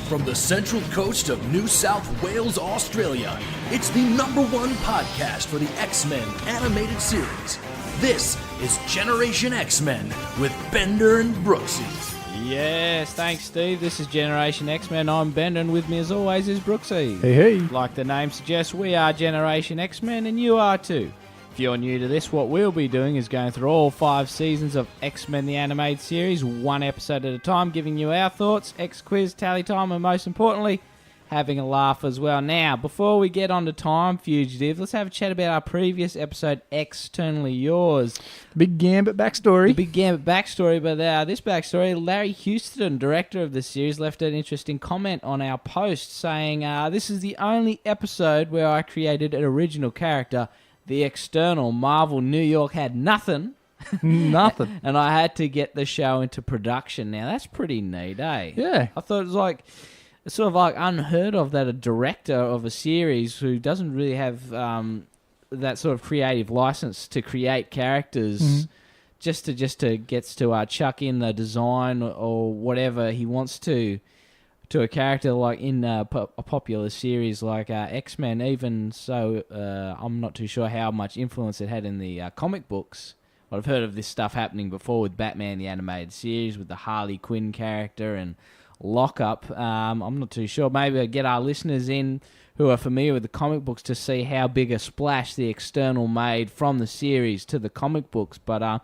From the central coast of New South Wales, Australia, it's the #1 podcast for the X-Men animated series. This is Generation X-Men with Bender and Brooksy. Yes, thanks, Steve. This is Generation X-Men. I'm Bender, and with me, as always, is Brooksy. Hey. Like the name suggests, we are Generation X-Men, and you are too. If you're new to this, what we'll be doing is going through all 5 seasons of X-Men the Animated Series, one episode at a time, giving you our thoughts, X-Quiz, tally time, and most importantly, having a laugh as well. Now, before we get on to Time Fugitive, let's have a chat about our previous episode, Externally Yours. Big Gambit backstory. The big Gambit backstory, but this backstory, Larry Houston, director of the series, left an interesting comment on our post saying, this is the only episode where I created an original character. The external Marvel New York had nothing. Nothing. And I had to get the show into production. Now, that's pretty neat, eh? Yeah. I thought it was sort of unheard of that a director of a series who doesn't really have that sort of creative license to create characters just to gets to chuck in the design or whatever he wants to a character like in a popular series like X-Men. Even so, I'm not too sure how much influence it had in the comic books. But I've heard of this stuff happening before with Batman the Animated Series, with the Harley Quinn character and Lockup. I'm not too sure. Maybe I'll get our listeners in who are familiar with the comic books to see how big a splash the external made from the series to the comic books. But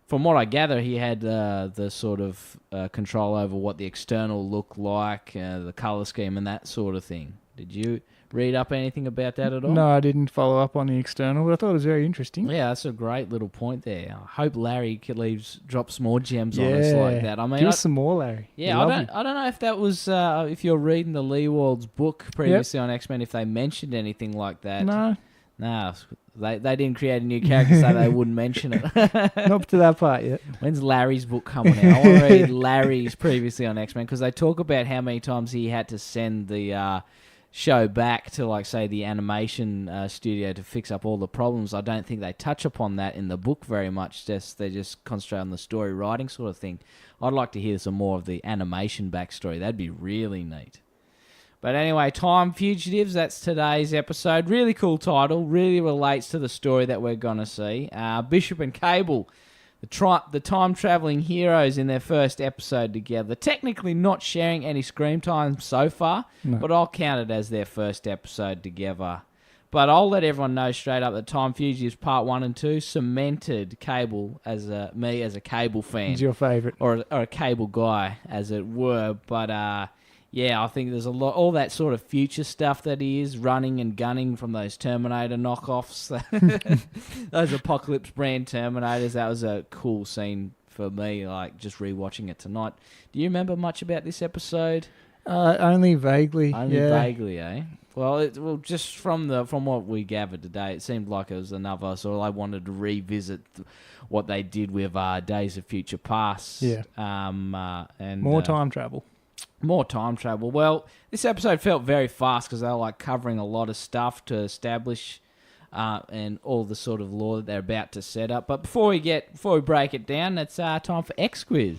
from what I gather, he had the sort of control over what the external looked like, the colour scheme and that sort of thing. Did you read up anything about that at all? No, I didn't follow up on the external, but I thought it was very interesting. Yeah, that's a great little point there. I hope Larry drops more gems on us like that. I mean, give us some more, Larry. Yeah, I don't know if that was if you're reading the Leewald's book previously on X-Men, if they mentioned anything like that. No, they didn't create a new character, so they wouldn't mention it. Not to that part yet. When's Larry's book coming out? I want to read Larry's previously on X-Men, because they talk about how many times he had to send the show back to, say, the animation studio to fix up all the problems. I don't think they touch upon that in the book very much. They just concentrate on the story writing sort of thing. I'd like to hear some more of the animation backstory. That'd be really neat. But anyway, Time Fugitives, that's today's episode. Really cool title. Really relates to the story that we're going to see. Bishop and Cable, the time-travelling heroes in their first episode together. Technically not sharing any screen time so far, but I'll count it as their first episode together. But I'll let everyone know straight up that Time Fugitives Part 1 and 2 cemented Cable as me as a Cable fan. He's your favourite. Or a Cable guy, as it were. But yeah, I think there's all that sort of future stuff that he is running and gunning from those Terminator knockoffs, those Apocalypse brand Terminators. That was a cool scene for me, just rewatching it tonight. Do you remember much about this episode? Only vaguely. Vaguely, eh? Well, just from what we gathered today, it seemed like it was another. So I wanted to revisit what they did with Days of Future Past. Yeah. And more time travel. More time travel. Well, this episode felt very fast because they were covering a lot of stuff to establish and all the sort of lore that they're about to set up. But before we break it down, it's time for X Quiz.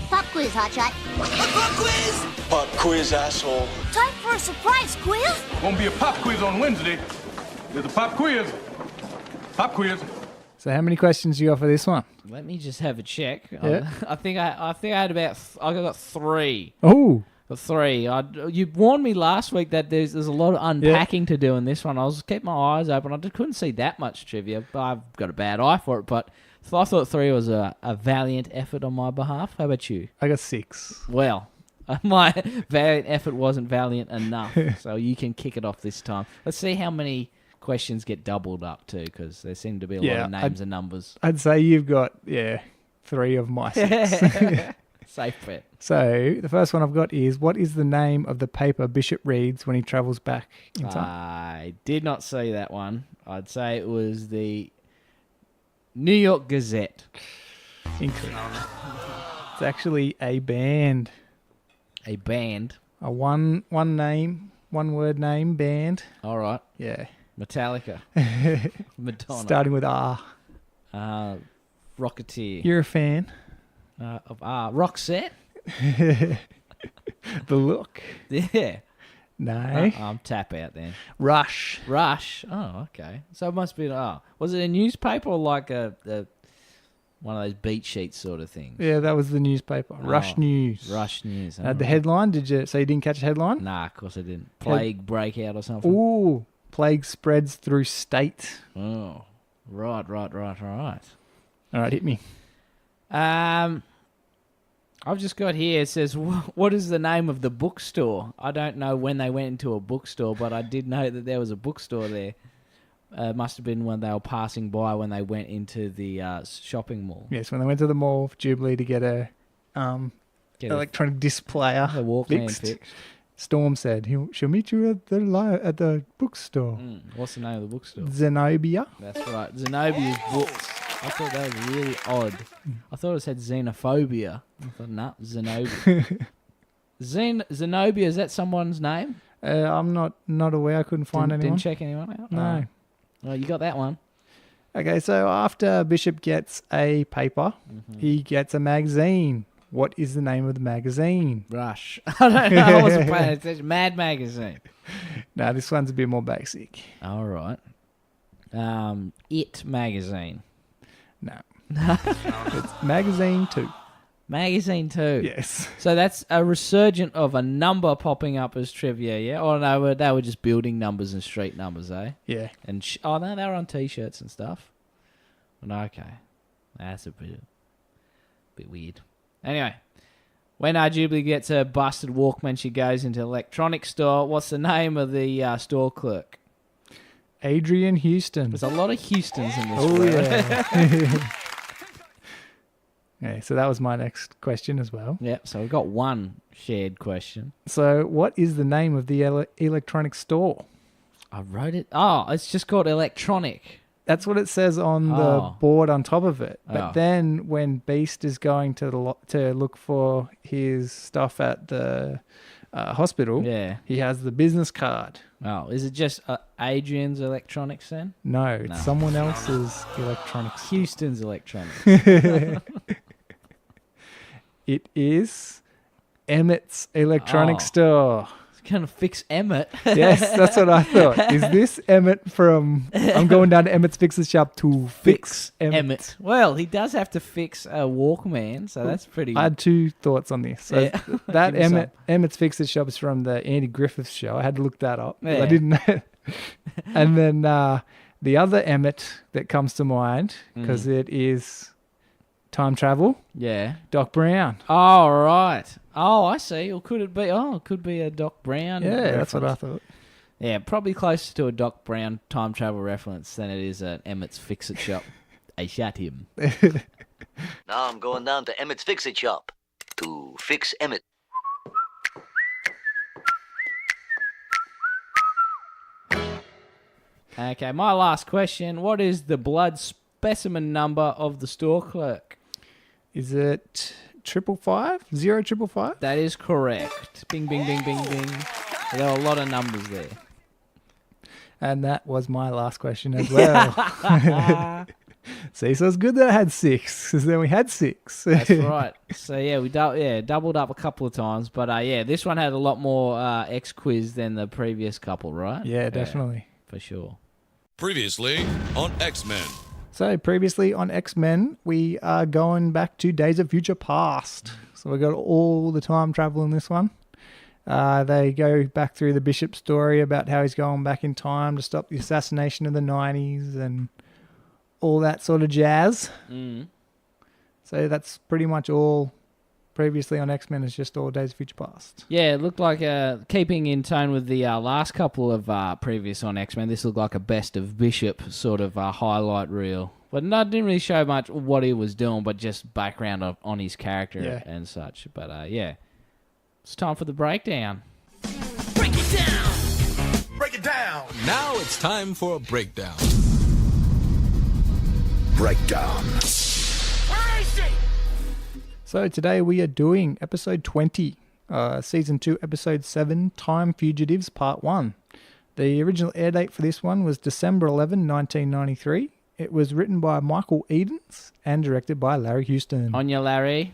Pop quiz, Hotshot. Pop quiz! Pop quiz, asshole. Time for a surprise quiz? Gonna be a pop quiz on Wednesday. There's a pop quiz. Pop quiz. So how many questions you got for this one? Let me just have a check. Yeah. I think I had I got 3. Oh. 3. You warned me last week that there's a lot of unpacking to do in this one. I was kept my eyes open. I just couldn't see that much trivia. I've got a bad eye for it, but I thought 3 was a valiant effort on my behalf. How about you? I got 6. Well, my valiant effort wasn't valiant enough, so you can kick it off this time. Let's see how many questions get doubled up too, because there seem to be a lot of names and numbers. I'd say you've got 3 of my 6. Safe bet. So the first one I've got is, what is the name of the paper Bishop reads when he travels back in time? I did not see that one. I'd say it was the New York Gazette. Incorrect. It's actually a band. A band? A one word name band. All right. Yeah. Metallica. Madonna. Starting with R. Rocketeer. You're a fan. Of R. Roxette? The Look. Yeah. No. I'm tap out then. Rush. Rush. Oh, okay. So it must be. Was it a newspaper or like a one of those beat sheets sort of things? Yeah, that was the newspaper. Rush News. Rush News. The headline, so you didn't catch the headline? Nah, of course I didn't. Plague breakout or something? Ooh, plague spreads through state. Oh, right. All right, hit me. I've just got here, it says, what is the name of the bookstore? I don't know when they went into a bookstore, but I did know that there was a bookstore there. Must have been when they were passing by when they went into the shopping mall. Yes, when they went to the mall for Jubilee to get a electronic disc player a Walkman fixed. Storm said, she'll meet you at the bookstore. What's the name of the bookstore? Zenobia. That's right. Zenobia's books. I thought that was really odd. I thought it said xenophobia. I thought, nah, Zenobia. Zenobia, is that someone's name? I'm not aware. I couldn't find anyone. Didn't check anyone out? No. Oh, you got that one. Okay, so after Bishop gets a paper, he gets a magazine. What is the name of the magazine? Rush. I don't know. I wasn't paying attention. Mad Magazine. No, this one's a bit more basic. All right. It Magazine. No. It's Magazine 2. Magazine 2. Yes. So that's a resurgent of a number popping up as trivia, yeah? Oh, no, they were just building numbers and street numbers, eh? Yeah. And no, they were on T-shirts and stuff. No, okay. That's a bit weird. Anyway, when Jubilee gets a busted Walkman, she goes into electronics store. What's the name of the store clerk? Adrian Houston. There's a lot of Houstons in this. Oh, yeah. Okay, so that was my next question as well. Yep, so we've got one shared question. So what is the name of the electronic store? I wrote it. Oh, it's just called Electronic. That's what it says on the board on top of it. But then when Beast is going to look for his stuff at the hospital, he has the business card. Oh, is it just Adrian's Electronics then? No, it's someone else's electronics. Houston's Electronics. It is Emmett's electronic store. It's going to fix Emmett. Yes, that's what I thought. Is this Emmett from... I'm going down to Emmett's Fixer Shop to fix Emmett. Well, he does have to fix a Walkman, so that's pretty... I had two thoughts on this. So that Emmett's Fixer Shop is from the Andy Griffith show. I had to look that up. Yeah. I didn't know. And then the other Emmett that comes to mind, because it is... time travel. Yeah. Doc Brown. Oh, right. Oh, I see. Or could it be? Oh, it could be a Doc Brown. Yeah, reference. that's what I thought. Yeah, probably closer to a Doc Brown time travel reference than it is an Emmett's Fix-It Shop. I shot him. Now I'm going down to Emmett's Fix-It Shop to fix Emmett. Okay, my last question. What is the blood specimen number of the store clerk? Is it 555? 0555? That is correct. Bing, bing, bing, bing, bing. There are a lot of numbers there. And that was my last question as well. See, so it's good that I had 6, because then we had 6. That's right. So, yeah, we doubled up a couple of times. But, this one had a lot more X-quiz than the previous couple, right? Yeah, definitely. For sure. Previously on X-Men. So previously on X-Men, we are going back to Days of Future Past. So we got all the time travel in this one. They go back through the Bishop story about how he's going back in time to stop the assassination of the 90s and all that sort of jazz. So that's pretty much all previously on X-Men is just all Days of Future Past. Yeah, it looked like, keeping in tone with the last couple of previous on X-Men, this looked like a best of Bishop sort of highlight reel. But no, it didn't really show much what he was doing, but just background on his character and such. But it's time for the breakdown. Break it down! Break it down! Now it's time for a breakdown. Breakdown. Where is she? So today we are doing episode 20, season 2, episode 7, Time Fugitives, part 1. The original air date for this one was December 11, 1993. It was written by Michael Edens and directed by Larry Houston. On ya, Larry.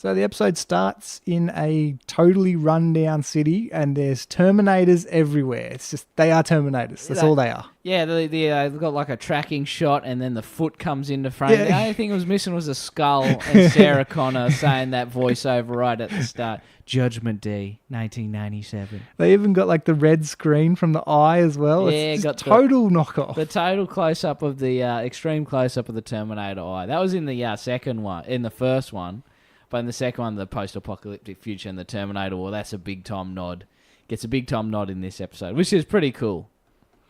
So the episode starts in a totally run-down city, and there's Terminators everywhere. It's just, they are Terminators. That's all they are. Yeah, they've got like a tracking shot, and then the foot comes into frame. Yeah. The only thing it was missing was a skull and Sarah Connor saying that voiceover right at the start. Judgment Day, 1997. They even got like the red screen from the eye as well. Yeah, It's got just total knockoff. The total close-up of the, extreme close-up of the Terminator eye. That was in the second one, in the first one. But in the second one, the post-apocalyptic future and the Terminator War, that's a big-time nod. Gets a big-time nod in this episode, which is pretty cool.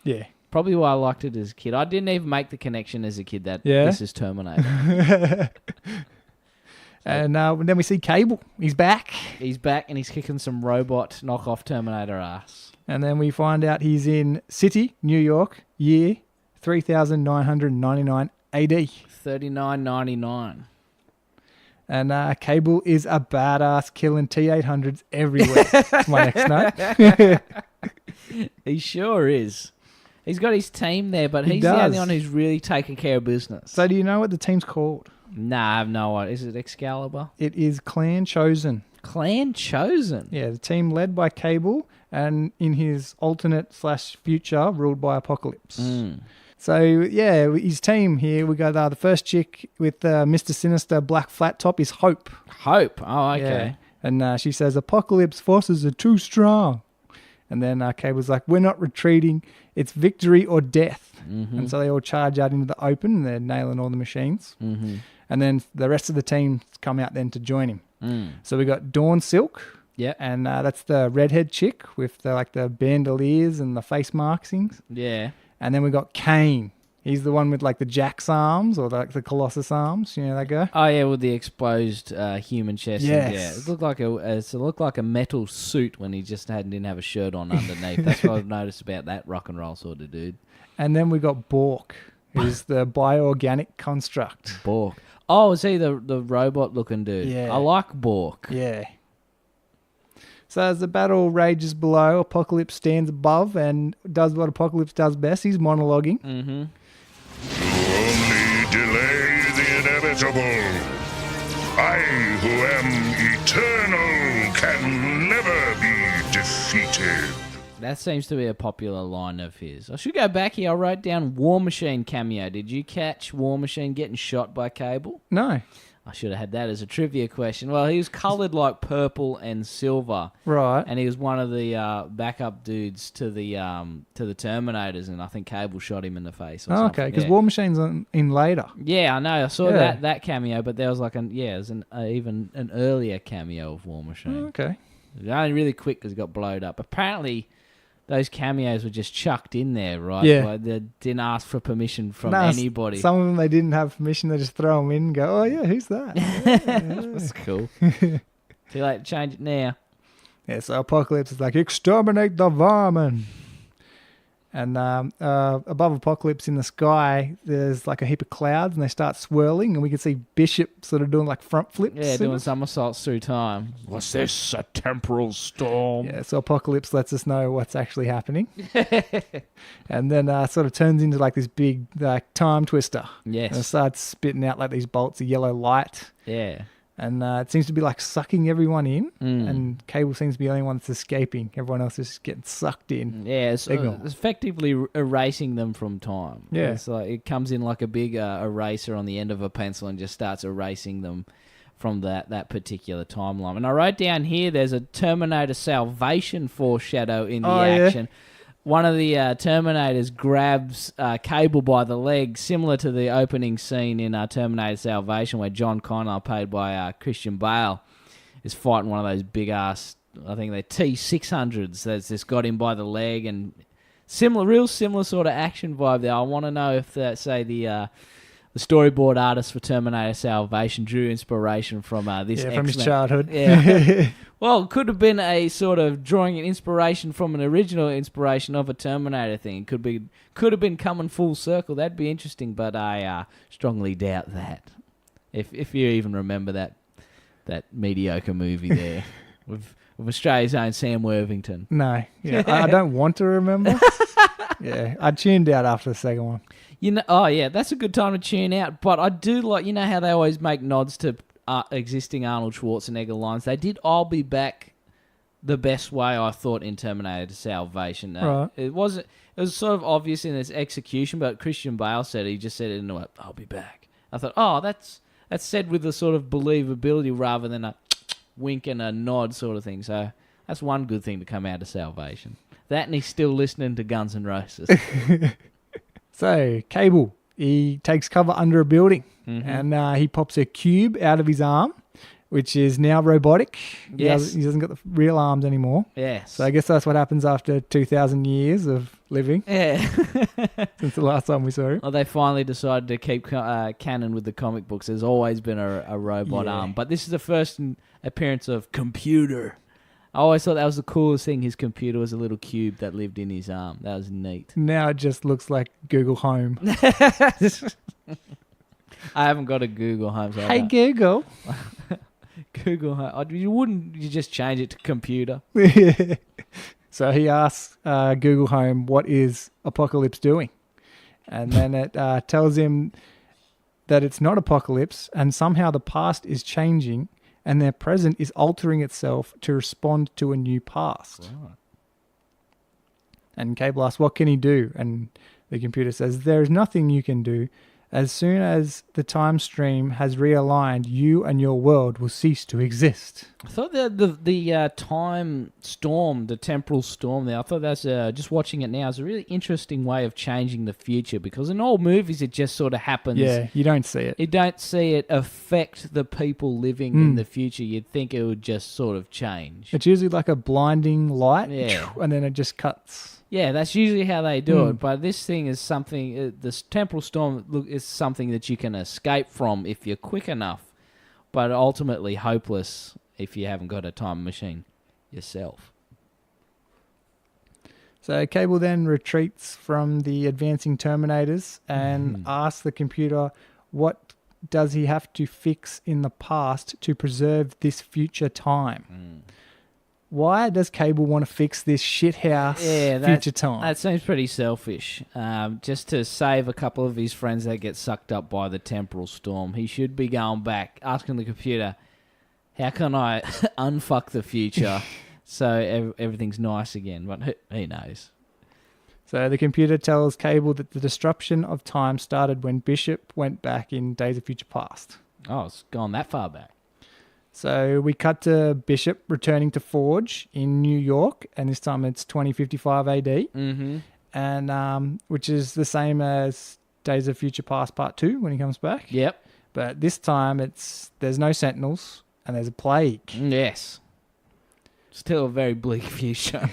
Yeah. Probably why I liked it as a kid. I didn't even make the connection as a kid that this is Terminator. And then we see Cable. He's back. He's back and he's kicking some robot knockoff Terminator ass. And then we find out he's in City, New York, year 3999 AD. 39.99. And Cable is a badass killing T-800s everywhere. That's my next note. He sure is. He's got his team there, but he's the does. only one who's really taking care of business. So do you know what the team's called? Nah, I have no idea. Is it Excalibur? It is Clan Chosen. Clan Chosen? Yeah, the team led by Cable and in his alternate/future ruled by Apocalypse. So, yeah, his team here, we got the first chick with Mr. Sinister black flat top is Hope. Hope? Oh, okay. Yeah. And she says, Apocalypse forces are too strong. And then Cable's like, we're not retreating. It's victory or death. Mm-hmm. And so they all charge out into the open and they're nailing all the machines. Mm-hmm. And then the rest of the team come out then to join him. Mm. So we got Dawn Silk. Yeah. And that's the redhead chick with the bandoliers and the face markings. Yeah. And then we got Kane. He's the one with like the Jack's arms or the Colossus arms. You know that guy? Oh yeah, with the exposed human chest. Yes. Yeah, it looked like a metal suit when he just didn't have a shirt on underneath. That's what I've noticed about that rock and roll sort of dude. And then we got Bork, who's the bioorganic construct. Bork. Oh, is he the robot looking dude? Yeah. I like Bork. Yeah. So as the battle rages below, Apocalypse stands above and does what Apocalypse does best. He's monologuing. Mm-hmm. Only delay the inevitable. I, who am eternal, can never be defeated. That seems to be a popular line of his. I should go back here. I wrote down War Machine cameo. Did you catch War Machine getting shot by Cable? No. I should have had that as a trivia question. Well, he was coloured like purple and silver. Right. And he was one of the backup dudes to the Terminators, and I think Cable shot him in the face. Or something. Okay, because Yeah. War Machine's in later. Yeah, I know. I saw Yeah. that cameo, but there was like even an earlier cameo of War Machine. Okay. It was only really quick because it got blowed up. Apparently, those cameos were just chucked in there, right? Yeah. Like, they didn't ask for permission from No, anybody. Some of them they didn't have permission. They just throw them in and go, oh yeah, who's that? That's cool. Too late to change it now. Yeah, so Apocalypse is like, exterminate the vermin. And above Apocalypse in the sky, there's like a heap of clouds and they start swirling and we can see Bishop sort of doing like front flips. Yeah, in doing it. somersaults through time. Was this a temporal storm? Yeah, so Apocalypse lets us know what's actually happening. And then sort of turns into like this big like time twister. Yes. And it starts spitting out like these bolts of yellow light. Yeah. And it seems to be like sucking everyone in. Mm. And Cable seems to be the only one that's escaping. Everyone else is getting sucked in. Yeah, it's Signal. effectively erasing them from time. Yeah. It's like it comes in like a big eraser on the end of a pencil and just starts erasing them from that particular timeline. And I wrote down here there's a Terminator Salvation foreshadow in the action. One of the Terminators grabs Cable by the leg, similar to the opening scene in Terminator Salvation where John Connor, played by Christian Bale, is fighting one of those big-ass, I think they're T-600s that's just got him by the leg, and real similar sort of action vibe there. I want to know if, the storyboard artist for Terminator Salvation drew inspiration from this Yeah, from his X-Men. childhood. Yeah. Well, it could have been a sort of drawing an inspiration from an original inspiration of a Terminator thing. Could have been coming full circle. That'd be interesting, but I strongly doubt that. If you even remember that mediocre movie there with Australia's own Sam Worthington. No. Yeah, I don't want to remember. Yeah, I tuned out after the second one. Oh yeah, that's a good time to tune out. But I do like, how they always make nods to existing Arnold Schwarzenegger lines. They did "I'll be back" the best way, I thought, in Terminator Salvation. Right. It was sort of obvious in its execution, but Christian Bale said he just said it in a way, "I'll be back." I thought, oh, that's said with a sort of believability rather than a wink and a nod sort of thing. So that's one good thing to come out of Salvation. That, and he's still listening to Guns N' Roses. So, Cable, he takes cover under a building and he pops a cube out of his arm, which is now robotic. Yes. He doesn't got the real arms anymore. Yes. So I guess that's what happens after 2,000 years of living Yeah. since the last time we saw him. Well, they finally decided to keep canon with the comic books. There's always been a robot arm. But this is the first appearance of computer. I always thought that was the coolest thing. His computer was a little cube that lived in his arm. That was neat. Now it just looks like Google Home. I haven't got a Google Home. So Hey, Google. Google Home. You just change it to computer? So he asks Google Home, what is Apocalypse doing? And then it tells him that it's not Apocalypse, and somehow the past is changing, and their present is altering itself to respond to a new past. Right. And Cable asks, what can he do? And the computer says, there is nothing you can do. As soon as the time stream has realigned, you and your world will cease to exist. I thought the time storm, the temporal storm there, I thought that's, just watching it now, is a really interesting way of changing the future, because in all movies it just sort of happens. Yeah, you don't see it. You don't see it affect the people living in the future. You'd think it would just sort of change. It's usually like a blinding light, Yeah. and then it just cuts. Yeah, that's usually how they do it. But this thing is something, this temporal storm is something that you can escape from if you're quick enough, but ultimately hopeless if you haven't got a time machine yourself. So Cable then retreats from the advancing Terminators and asks the computer, what does he have to fix in the past to preserve this future time? Why does Cable want to fix this shithouse future time? That seems pretty selfish. Just to save a couple of his friends that get sucked up by the temporal storm, he should be going back, asking the computer, how can I unfuck the future so everything's nice again? But who knows? So the computer tells Cable that the disruption of time started when Bishop went back in Days of Future Past. Oh, it's gone that far back. So we cut to Bishop returning to Forge in New York, and this time it's 2055 AD, and which is the same as Days of Future Past Part 2 when he comes back. Yep. But this time there's no Sentinels and there's a plague. Yes. Still a very bleak future.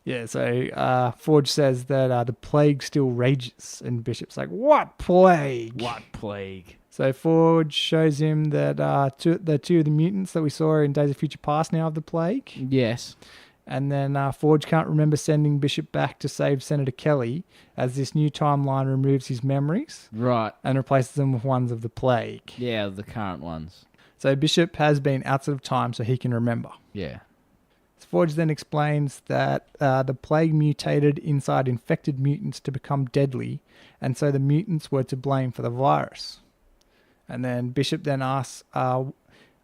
Yeah, so Forge says that the plague still rages, and Bishop's like, what plague? What plague? So Forge shows him that two of the mutants that we saw in Days of Future Past now have the plague. Yes. And then Forge can't remember sending Bishop back to save Senator Kelly, as this new timeline removes his memories. Right. And replaces them with ones of the plague. Yeah, the current ones. So Bishop has been outside of time so he can remember. Yeah. Forge then explains that the plague mutated inside infected mutants to become deadly, and so the mutants were to blame for the virus. And then Bishop then asks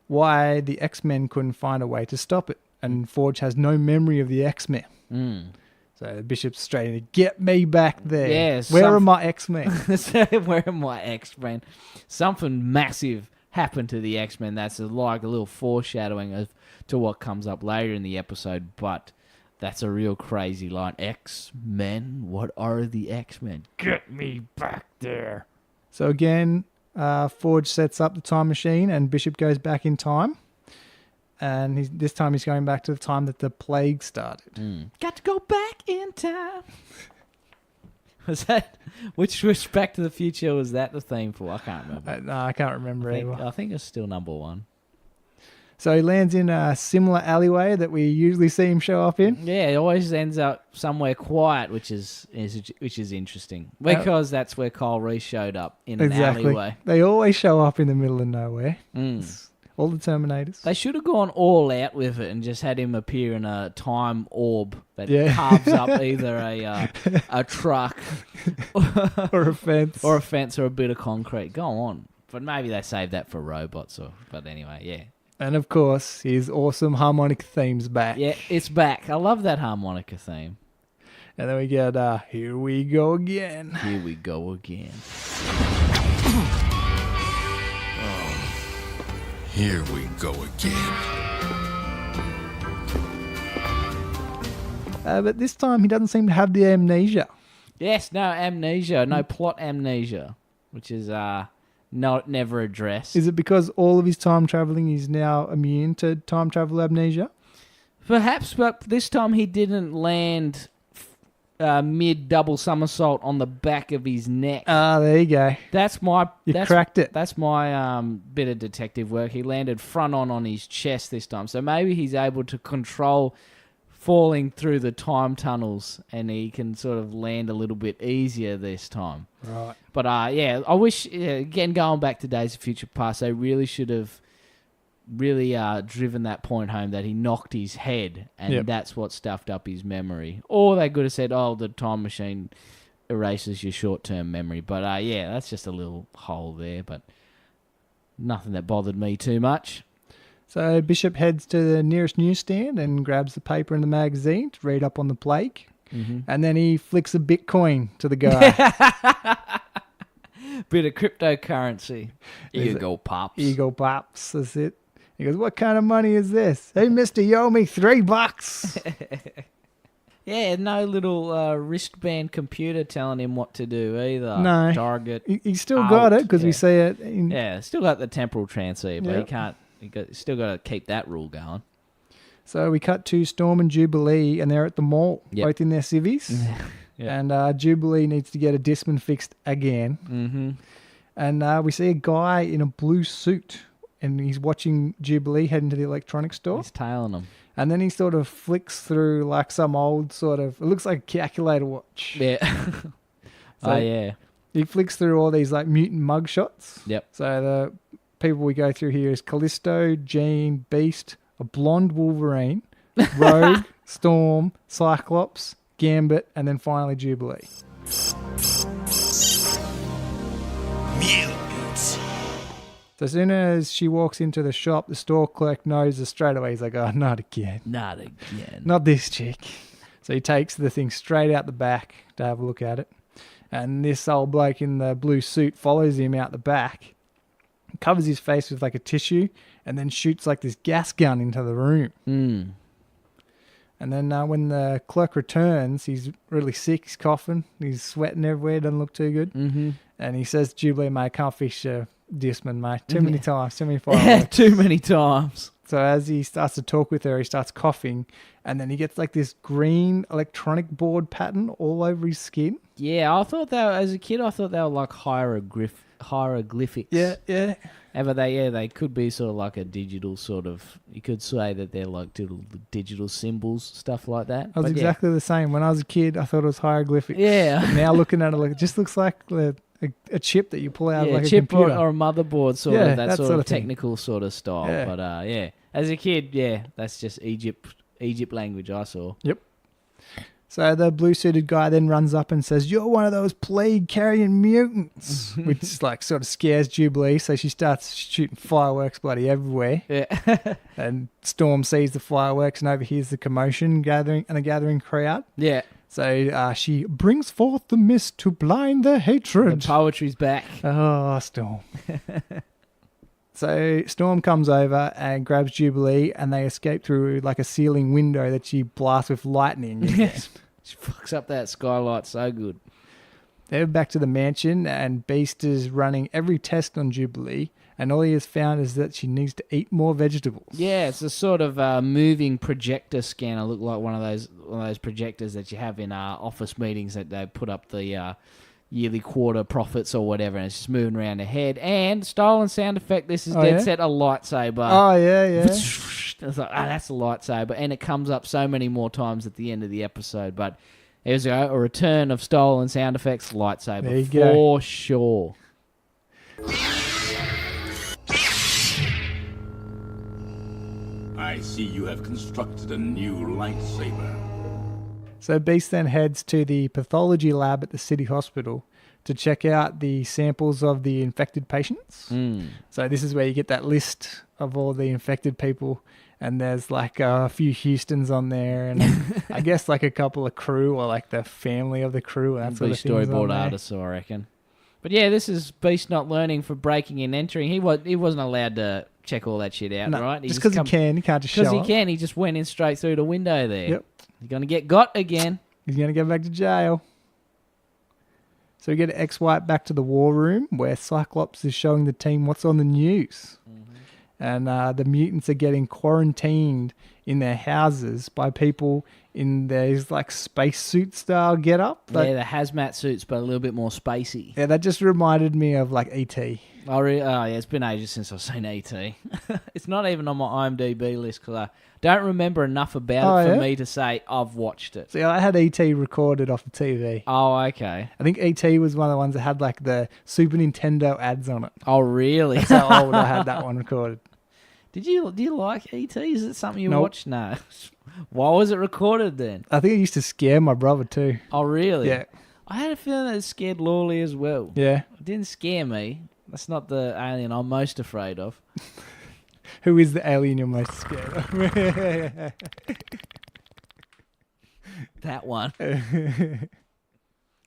why the X-Men couldn't find a way to stop it. And Forge has no memory of the X-Men. So Bishop's straight in, get me back there. Yeah, Where are my X-Men? Where are my X-Men? Something massive happened to the X-Men that's like a little foreshadowing to what comes up later in the episode. But that's a real crazy line. X-Men? What are the X-Men? Get me back there. So again, Forge sets up the time machine and Bishop goes back in time. And this time he's going back to the time that the plague started. Got to go back in time. Was that... Which Back to the Future was that the theme for? I can't remember. No, I can't remember either. I think it's still number one. So he lands in a similar alleyway that we usually see him show up in. Yeah, it always ends up somewhere quiet, which is interesting. Because that's where Kyle Reese showed up, in an alleyway. They always show up in the middle of nowhere. All the Terminators. They should have gone all out with it and just had him appear in a time orb that carves up either a truck or a fence. Or a bit of concrete. Go on. But maybe they saved that for robots. But anyway, yeah. And of course, his awesome harmonic theme's back. Yeah, it's back. I love that harmonica theme. And then we get, Here We Go Again. Here we go again. Here we go again. But this time, he doesn't seem to have the amnesia. Yes, no amnesia. No plot amnesia. Which is never addressed. Is it because all of his time traveling is now immune to time travel amnesia? Perhaps, but this time he didn't land mid-double somersault on the back of his neck. There you go. That's cracked it. That's my bit of detective work. He landed front on his chest this time. So maybe he's able to control falling through the time tunnels and he can sort of land a little bit easier this time. Right. But yeah, I wish, again, going back to Days of Future Past, they really should have really driven that point home that he knocked his head and that's what stuffed up his memory. Or they could have said, oh, the time machine erases your short-term memory. But yeah, that's just a little hole there, but nothing that bothered me too much. So Bishop heads to the nearest newsstand and grabs the paper and the magazine to read up on the plague. Mm-hmm. And then he flicks a Bitcoin to the guy. Bit of cryptocurrency. Here you go, Pops. Here you go, Pops. That's it. He goes, what kind of money is this? Hey, mister, you owe me $3. Yeah, no little wristband computer telling him what to do either. No. Target. He's still got it because we see it. Yeah, still got the temporal transfer, but he can't. Still got to keep that rule going. So we cut to Storm and Jubilee, and they're at the mall, both in their civvies. And Jubilee needs to get a Discman fixed again. Mm-hmm. And we see a guy in a blue suit, and he's watching Jubilee head into the electronics store. He's tailing him. And then he sort of flicks through like some old sort of... It looks like a calculator watch. Yeah. He flicks through all these like mutant mugshots. Yep. So the people we go through here is Callisto, Jean, Beast, a blonde Wolverine, Rogue, Storm, Cyclops, Gambit, and then finally Jubilee. Mutants. So as soon as she walks into the shop, the store clerk knows her straight away. He's like, oh, not again. Not again. Not this chick. So he takes the thing straight out the back to have a look at it. And this old bloke in the blue suit follows him out the back, covers his face with like a tissue, and then shoots like this gas gun into the room. Mm. And then when the clerk returns, he's really sick, he's coughing, he's sweating everywhere, doesn't look too good. Mm-hmm. And he says, Jubilee, mate, I can't fish Discman, mate. Too many times, too many fireworks. Too many times. So as he starts to talk with her, he starts coughing, and then he gets like this green electronic board pattern all over his skin. Yeah, I thought as a kid, I thought they were like hieroglyphics. Yeah. But they could be sort of like a digital sort of, you could say that they're like digital symbols, stuff like that. I was exactly the same. When I was a kid, I thought it was hieroglyphics. Yeah. But now looking at it, it just looks like a chip that you pull out of like a chip computer. or a motherboard, sort of that sort of thing. technical sort of style. Yeah. But as a kid, that's just Egypt language I saw. Yep. So the blue-suited guy then runs up and says, you're one of those plague-carrying mutants, which like sort of scares Jubilee, so she starts shooting fireworks bloody everywhere. Yeah. And Storm sees the fireworks and overhears the commotion gathering and a gathering crowd. Yeah. So she brings forth the mist to blind the hatred. The poetry's back. Oh, Storm. So Storm comes over and grabs Jubilee, and they escape through like a ceiling window that she blasts with lightning. Yes. She fucks up that skylight so good. They're back to the mansion, and Beast is running every test on Jubilee, and all he has found is that she needs to eat more vegetables. Yeah, it's a sort of moving projector scanner. Look like one of those projectors that you have in office meetings that they put up the yearly quarter profits or whatever, and it's just moving around the head. And stolen sound effect, this is dead set a lightsaber. Oh, yeah. It's like, that's a lightsaber. And it comes up so many more times at the end of the episode. But there's a return of stolen sound effects lightsaber. There you go. For sure. I see you have constructed a new lightsaber. So Beast then heads to the pathology lab at the city hospital to check out the samples of the infected patients. So this is where you get that list of all the infected people, and there's like a few Houstons on there, and I guess like a couple of crew or like the family of the crew. And that sort of things storyboard on there. artists, I reckon. But yeah, this is Beast not learning for breaking and entering. He wasn't allowed to check all that shit out, No, right? just because he can't just show up. Because he can, he just went in straight through the window there. Yep. He's going to get got again. He's going to go back to jail. So we get X-White back to the war room where Cyclops is showing the team what's on the news. And the mutants are getting quarantined in their houses by people in these like spacesuit style get-up. Yeah, the hazmat suits, but a little bit more spacey. Yeah, that just reminded me of like E.T. Oh, yeah, it's been ages since I've seen E.T. It's not even on my IMDb list because I don't remember enough about it for me to say I've watched it. See, I had E.T. recorded off the TV. Oh, okay. I think E.T. was one of the ones that had like the Super Nintendo ads on it. Oh, really? That's how old I had that one recorded. Do you like E.T.? Is it something you Nope. watched? No. Why was it recorded then? I think it used to scare my brother too. Oh, really? Yeah. I had a feeling that it scared Lawley as well. Yeah. It didn't scare me. That's not the alien I'm most afraid of. Who is the alien you're most scared of? That one. Because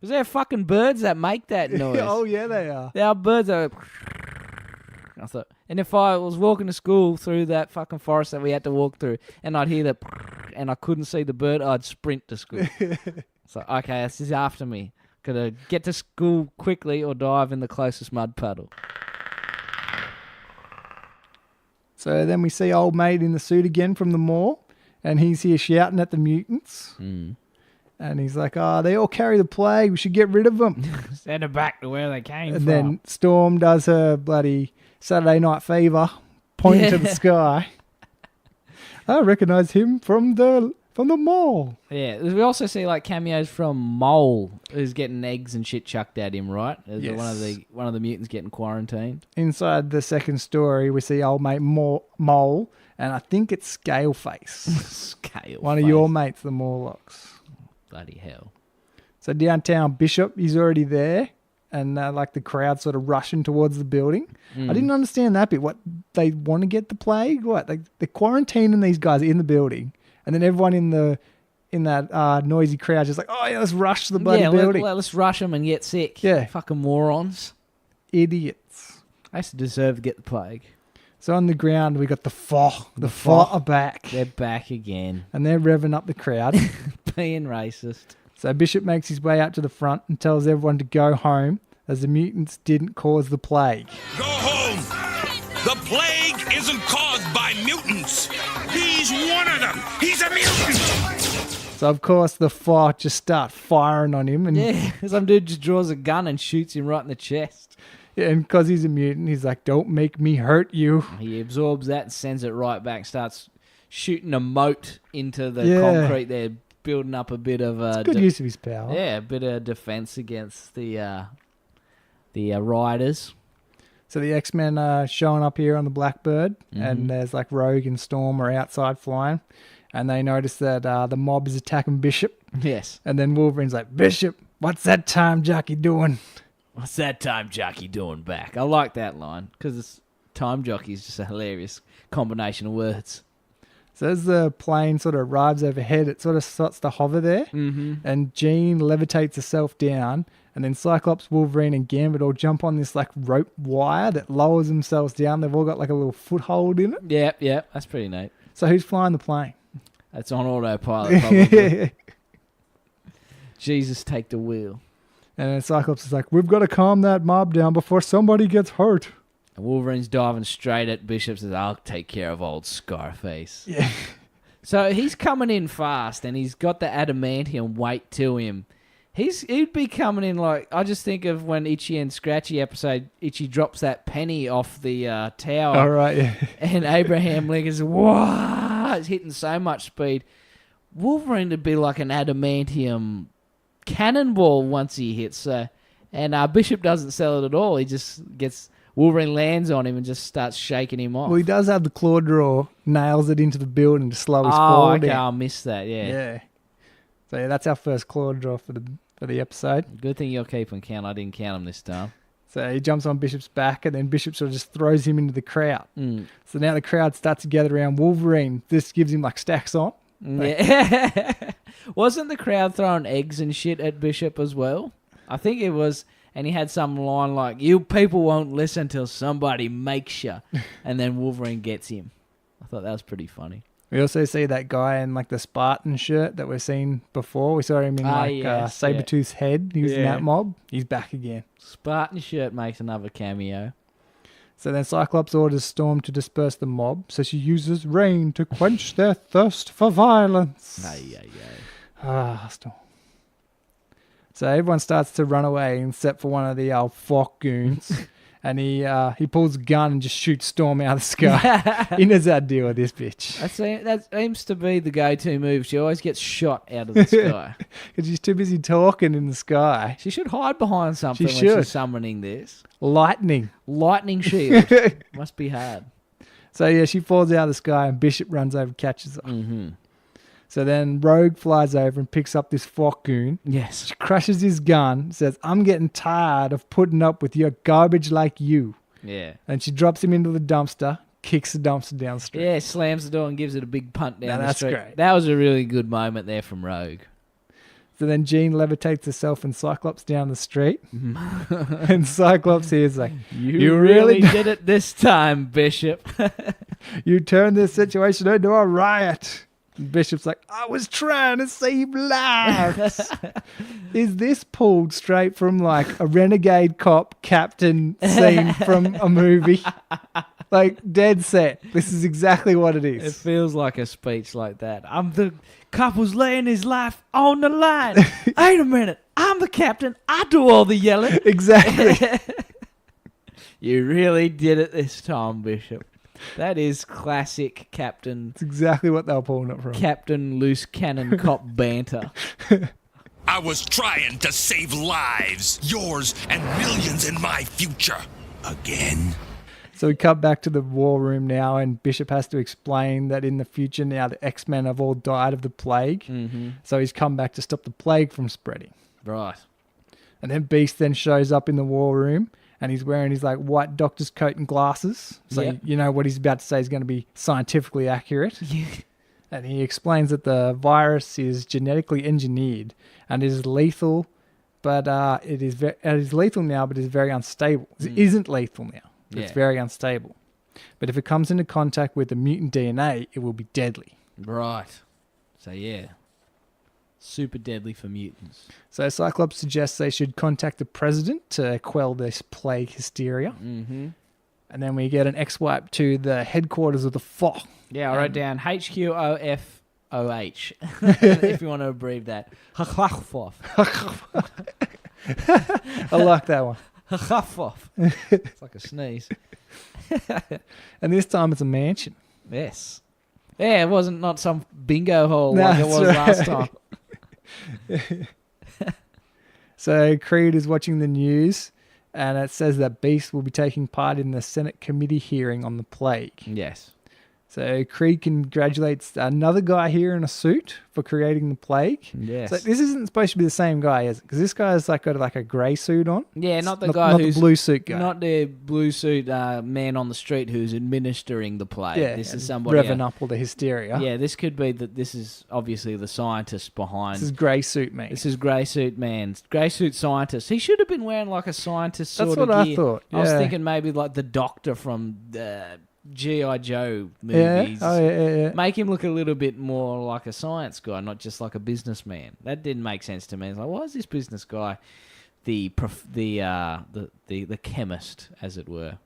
they're fucking birds that make that noise. Oh, yeah, they are. They are birds that I thought, and if I was walking to school through that fucking forest that we had to walk through, and I'd hear that, and I couldn't see the bird, I'd sprint to school. So, okay, this is after me. Gotta get to school quickly or dive in the closest mud puddle. So then we see old mate in the suit again from the mall, and he's here shouting at the mutants. And he's like, they all carry the plague. We should get rid of them. Send it back to where they came And from. then Storm does her bloody Saturday Night Fever, pointing to the sky. I recognize him from the mall. Yeah, we also see like cameos from Mole, who's getting eggs and shit chucked at him, right? Yes. One of the mutants getting quarantined. Inside the second story, we see old mate Mole, and I think it's Scaleface. Scale. One of your mates, the Morlocks. Bloody hell. So downtown Bishop, he's already there, and like the crowd sort of rushing towards the building. I didn't understand that bit. What, they want to get the plague? What, they're quarantining these guys in the building, and then everyone in that noisy crowd just like, oh yeah, let's rush to the bloody building. Let's rush them and get sick. Yeah. Fucking morons. Idiots. I used to deserve to get the plague. So on the ground, we got the Foh. The Foh are back. They're back again. And they're revving up the crowd. Being racist. So Bishop makes his way out to the front and tells everyone to go home as the mutants didn't cause the plague. Go home! The plague isn't caused by mutants! He's one of them! He's a mutant! So of course the Foh just start firing on him. And Yeah, some dude just draws a gun and shoots him right in the chest. yeah, and because he's a mutant, he's like, don't make me hurt you. He absorbs that and sends it right back, starts shooting a moat into the Yeah. concrete there, building up a bit of Good use of his power. yeah, a bit of defense against the riders. So the X-Men are showing up here on the Blackbird, and there's like Rogue and Storm are outside flying, and they notice that the mob is attacking Bishop, Yes. and then Wolverine's like, Bishop, what's that time jockey doing? What's that time jockey doing back? I like that line because time jockey is just a hilarious combination of words. So as the plane sort of arrives overhead, it sort of starts to hover there, and Jean levitates herself down, and then Cyclops, Wolverine, and Gambit all jump on this like rope wire that lowers themselves down. They've all got like a little foothold in it. Yeah, that's pretty neat. So who's flying the plane? That's on autopilot, probably. Jesus, take the wheel. And then Cyclops is like, we've got to calm that mob down before somebody gets hurt. And Wolverine's diving straight at Bishop, says, I'll take care of old Scarface. Yeah. So he's coming in fast, and he's got the adamantium weight to him. He'd be coming in like, I just think of when Itchy and Scratchy episode, Itchy drops that penny off the tower. All right, yeah. And Abraham Lincoln's, wow, it's hitting so much speed. Wolverine would be like an adamantium cannonball once he hits. And Bishop doesn't sell it at all. He just gets, Wolverine lands on him and just starts shaking him off. Well, he does have the claw draw, nails it into the building to slow his fall okay, down. I'll miss that, yeah. Yeah. So yeah, that's our first claw draw for for the episode. Good thing you're keeping count. I didn't count them this time. So he jumps on Bishop's back, and then Bishop sort of just throws him into the crowd. So now the crowd starts to gather around Wolverine. This gives him like stacks on. Yeah. Wasn't the crowd throwing eggs and shit at Bishop as well? I think it was, and he had some line like, "You people won't listen till somebody makes you," and then Wolverine gets him. I thought that was pretty funny. We also see that guy in like the Spartan shirt that we've seen before. We saw him in Sabretooth's head. He was in that mob. He's back again. Spartan shirt makes another cameo. So then Cyclops orders Storm to disperse the mob, so she uses rain to quench their thirst for violence. Storm. So everyone starts to run away except for one of the fuck goons. And he pulls a gun and just shoots Storm out of the sky. He knows how to deal with this bitch. That seems to be the go-to move. She always gets shot out of the sky. Because she's too busy talking in the sky. She should hide behind something when she's summoning this. Lightning shield. Must be hard. So yeah, she falls out of the sky and Bishop runs over and catches her. Mm-hmm. So then Rogue flies over and picks up this fuck goon. Yes. She crushes his gun, says, "I'm getting tired of putting up with your garbage like you." Yeah. And she drops him into the dumpster, kicks the dumpster down the street. Yeah, slams the door and gives it a big punt down the street. That's great. That was a really good moment there from Rogue. So then Jean levitates herself and Cyclops down the street. And Cyclops here is like, You really did it this time, Bishop. You turned this situation into a riot. Bishop's like, "I was trying to save lives." Is this pulled straight from like a renegade cop captain scene from a movie? Like, dead set. This is exactly what it is. It feels like a speech like that. The cop was laying his life on the line. Wait a minute. I'm the captain. I do all the yelling. Exactly. You really did it this time, Bishop. That is classic Captain. It's exactly what they were pulling it from. Captain Loose Cannon Cop banter. I was trying to save lives, yours and millions in my future. Again. So we cut back to the war room now, and Bishop has to explain that in the future now the X-Men have all died of the plague. Mm-hmm. So he's come back to stop the plague from spreading. Right. And then Beast then shows up in the war room. And he's wearing his like white doctor's coat and glasses. So you know what he's about to say is going to be scientifically accurate. Yeah. And he explains that the virus is genetically engineered and is lethal, but it is lethal now, but is very unstable. It isn't lethal now. It's very unstable. But if it comes into contact with the mutant DNA, it will be deadly. Right. So yeah. Super deadly for mutants. So Cyclops suggests they should contact the president to quell this plague hysteria. Mm-hmm. And then we get an X-wipe to the headquarters of the FOH. Yeah, I wrote down HQOFOH. If you want to abbreviate that. I like that one. It's like a sneeze. And this time it's a mansion. Yes. Yeah, it wasn't not some bingo hall like it was last time. So Creed is watching the news, and it says that Beast will be taking part in the Senate committee hearing on the plague. Yes. So Creed congratulates another guy here in a suit for creating the plague. Yes. So this isn't supposed to be the same guy, is it? Because this guy's like got like a grey suit on. Yeah, not the guy who's the blue suit guy. Not the blue suit man on the street who's administering the plague. Yeah, this is somebody revving up all the hysteria. Yeah, this could be that. This is obviously the scientist behind. This is grey suit man. This is grey suit man, grey suit scientist. He should have been wearing like a scientist sort of gear. That's what I thought. Yeah. I was thinking maybe like the Doctor from the G.I. Joe movies. Yeah. Make him look a little bit more like a science guy, not just like a businessman. That didn't make sense to me. It's like, why is this business guy the chemist, as it were?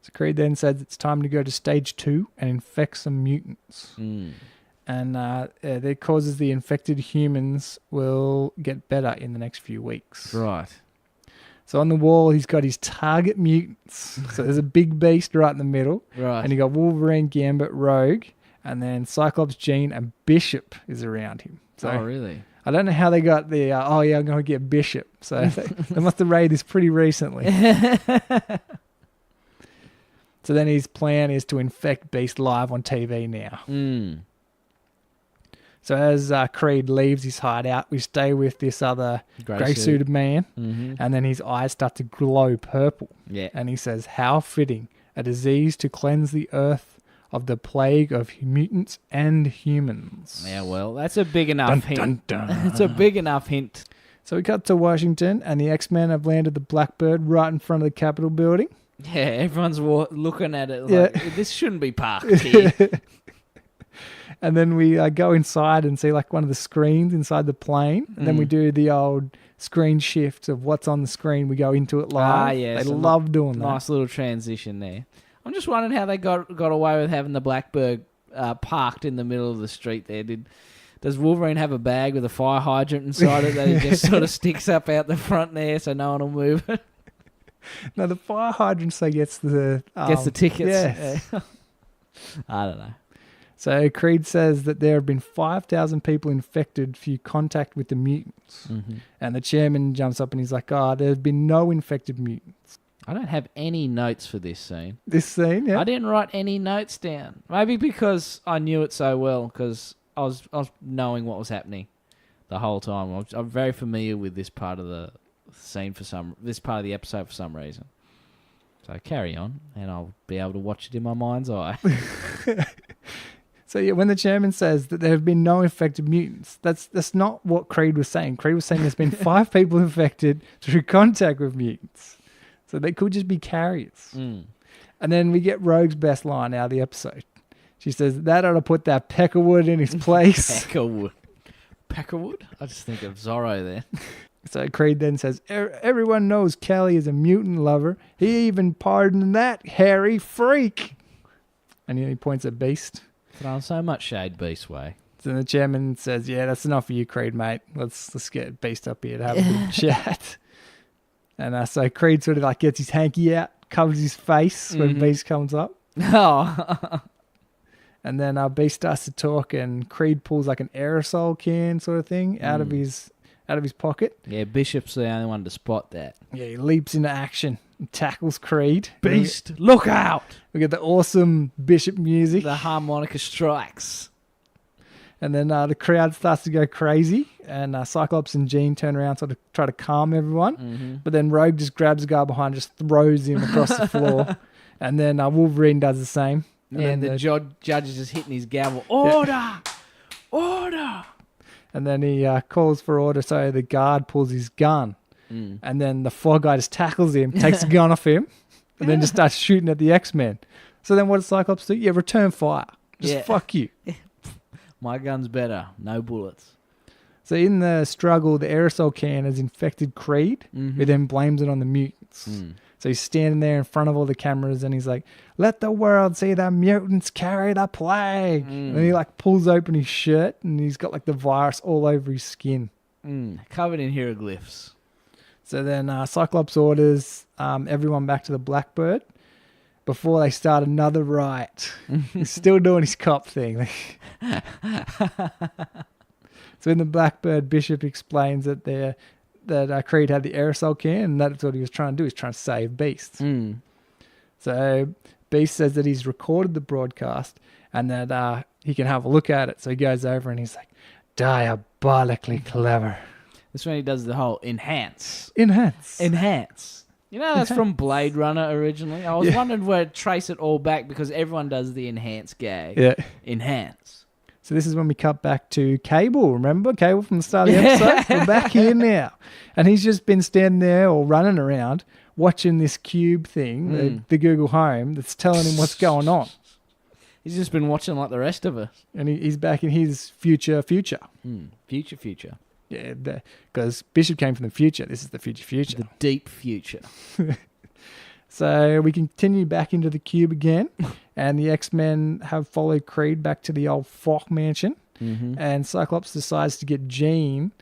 So Creed then says it's time to go to stage 2 and infect some mutants. And that causes the infected humans will get better in the next few weeks. Right. So on the wall, he's got his target mutants. So there's a big beast right in the middle. Right. And you got Wolverine, Gambit, Rogue, and then Cyclops, Jean, and Bishop is around him. So oh, really? I don't know how they got the, I'm going to get Bishop. So they must have raided this pretty recently. So then his plan is to infect Beast live on TV now. So as Creed leaves his hideout, we stay with this other grey-suited man, and then his eyes start to glow purple. Yeah. And he says, "How fitting, a disease to cleanse the earth of the plague of mutants and humans." Yeah, well, that's a big enough hint. Dun, dun. It's a big enough hint. So we cut to Washington, and the X-Men have landed the Blackbird right in front of the Capitol building. Yeah, everyone's looking at it like, this shouldn't be parked here. And then we go inside and see like one of the screens inside the plane. And then we do the old screen shift of what's on the screen. We go into it live. Yeah, they so love doing that. Nice little transition there. I'm just wondering how they got away with having the Blackbird parked in the middle of the street there. Does Wolverine have a bag with a fire hydrant inside it that he just sort of sticks up out the front there so no one will move it? No, the fire hydrant so gets the tickets. Yes. Yeah. I don't know. So Creed says that there have been 5,000 people infected through contact with the mutants. And the chairman jumps up and he's like, there have been no infected mutants. I don't have any notes for this scene. This scene, yeah? I didn't write any notes down. Maybe because I knew it so well, because I was knowing what was happening the whole time. I'm very familiar with this part of the scene this part of the episode for some reason. So carry on, and I'll be able to watch it in my mind's eye. So yeah, when the chairman says that there have been no infected mutants, that's not what Creed was saying. Creed was saying there's been 5 people infected through contact with mutants. So they could just be carriers. And then we get Rogue's best line out of the episode. She says, that ought to put that Peckerwood in his place. Peckerwood? I just think of Zorro there. So Creed then says, everyone knows Kelly is a mutant lover. He even pardoned that hairy freak. And he points at Beast. Throwing so much shade Beast way. So the chairman says, yeah, that's enough for you, Creed, mate. Let's get Beast up here to have a good chat. And so Creed sort of like gets his hanky out, covers his face when Beast comes up. Oh. And then Beast starts to talk, and Creed pulls like an aerosol can sort of thing out of his pocket. Yeah, Bishop's the only one to spot that. Yeah, he leaps into action and tackles Creed. Beast, look out! We get the awesome Bishop music. The harmonica strikes. And then the crowd starts to go crazy, and Cyclops and Jean turn around sort of try to calm everyone. But then Rogue just grabs a guy behind, just throws him across the floor. And then Wolverine does the same. And the judge is just hitting his gavel. Order! Yeah. Order! And then he calls for order, so the guard pulls his gun. And then the Fog guy just tackles him, takes the gun off him, and then just starts shooting at the X-Men. So then what does Cyclops do? Yeah, return fire. Just fuck you. My gun's better. No bullets. So in the struggle, the aerosol can has infected Creed, who then blames it on the mutants. So he's standing there in front of all the cameras, and he's like, let the world see the mutants carry the plague. And he like pulls open his shirt, and he's got like the virus all over his skin. Covered in hieroglyphs. So then Cyclops orders everyone back to the Blackbird before they start another riot. He's still doing his cop thing. So in the Blackbird, Bishop explains that Creed had the aerosol can, and that's what he was trying to do. He's trying to save Beast. So Beast says that he's recorded the broadcast and that he can have a look at it. So he goes over and he's like, diabolically clever. That's when he does the whole enhance. You know, that's from Blade Runner originally. I was wondering where to trace it all back, because everyone does the enhance gag. Yeah. Enhance. So this is when we cut back to Cable. Remember Cable from the start of the episode? We're back here now. And he's just been standing there or running around watching this cube thing, the Google Home, that's telling him what's going on. He's just been watching like the rest of us. And he's back in his future. Future. Yeah, because Bishop came from the future. This is the future. The deep future. So we continue back into the cube again, and the X-Men have followed Creed back to the old Fock mansion, and Cyclops decides to get Jean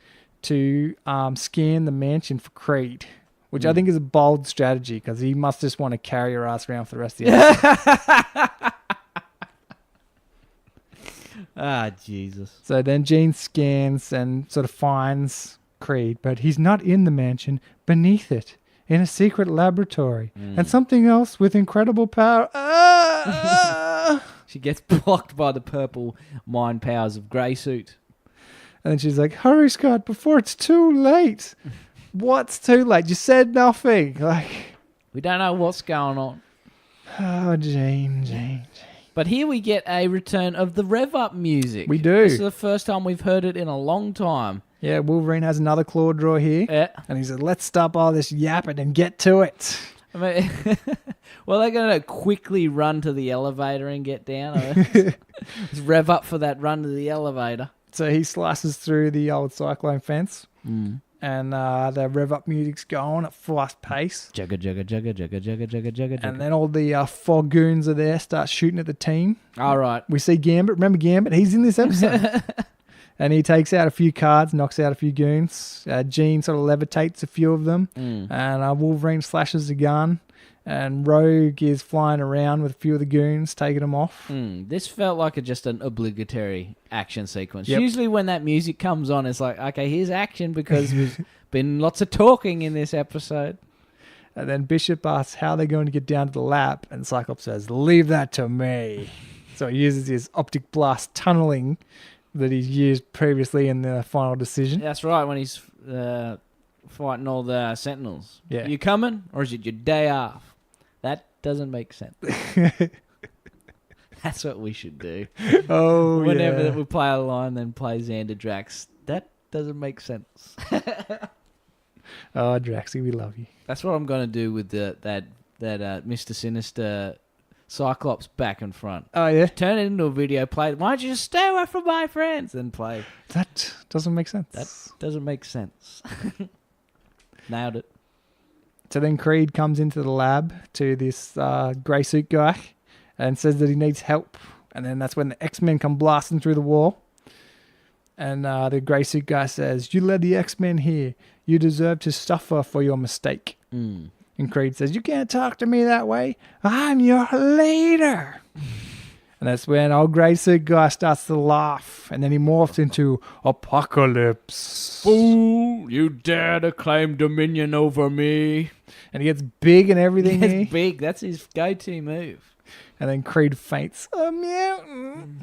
to scan the mansion for Creed, which I think is a bold strategy, because he must just want to carry her ass around for the rest of the episode. Jesus. So then Jean scans and sort of finds Creed, but he's not in the mansion, beneath it, in a secret laboratory, and something else with incredible power. She gets blocked by the purple mind powers of Grey Suit. And then she's like, hurry, Scott, before it's too late. What's too late? You said nothing. Like, We don't know what's going on. oh, Jane. But here we get a return of the rev up music. We do. This is the first time we've heard it in a long time. Yeah, Wolverine has another claw draw here. Yeah. And he said, let's stop all this yapping and get to it. I mean, well, they're going to quickly run to the elevator and get down. Let's rev up for that run to the elevator. So he slices through the old cyclone fence. And the rev up music's going at fast pace. Jugga, jugga, jugga, jugga, jugga, jugga, jugga, And jugga. then all the Fogoons are there, start shooting at the team. All right. We see Gambit. Remember Gambit? He's in this episode. And he takes out a few cards, knocks out a few goons. Jean sort of levitates a few of them. And Wolverine slashes the gun. And Rogue is flying around with a few of the goons, taking them off. This felt like just an obligatory action sequence. Yep. Usually when that music comes on, it's like, okay, here's action because there's been lots of talking in this episode. And then Bishop asks how they're going to get down to the lab. And Cyclops says, leave that to me. So he uses his optic blast tunneling that he's used previously in the final decision. That's right, when he's fighting all the Sentinels. Yeah. You coming, or is it your day off? That doesn't make sense. That's what we should do. Oh, Whenever yeah. we play a line, then play Xander Drax. That doesn't make sense. Oh, Draxy, we love you. That's what I'm going to do with that Mr. Sinister Cyclops back and front. Oh, yeah? Turn it into a video, play it. Why don't you just stay away from my friends and play? That doesn't make sense. That doesn't make sense. Nailed it. So then Creed comes into the lab to this grey suit guy and says that he needs help. And then that's when the X-Men come blasting through the wall. And the grey suit guy says, you led the X-Men here. You deserve to suffer for your mistake. And Creed says, you can't talk to me that way. I'm your leader. And that's when old grey suit guy starts to laugh. And then he morphs into Apocalypse. Fool, you dare to claim dominion over me. And he gets big and everything. That's big. That's his go-to move. And then Creed faints. A mutant.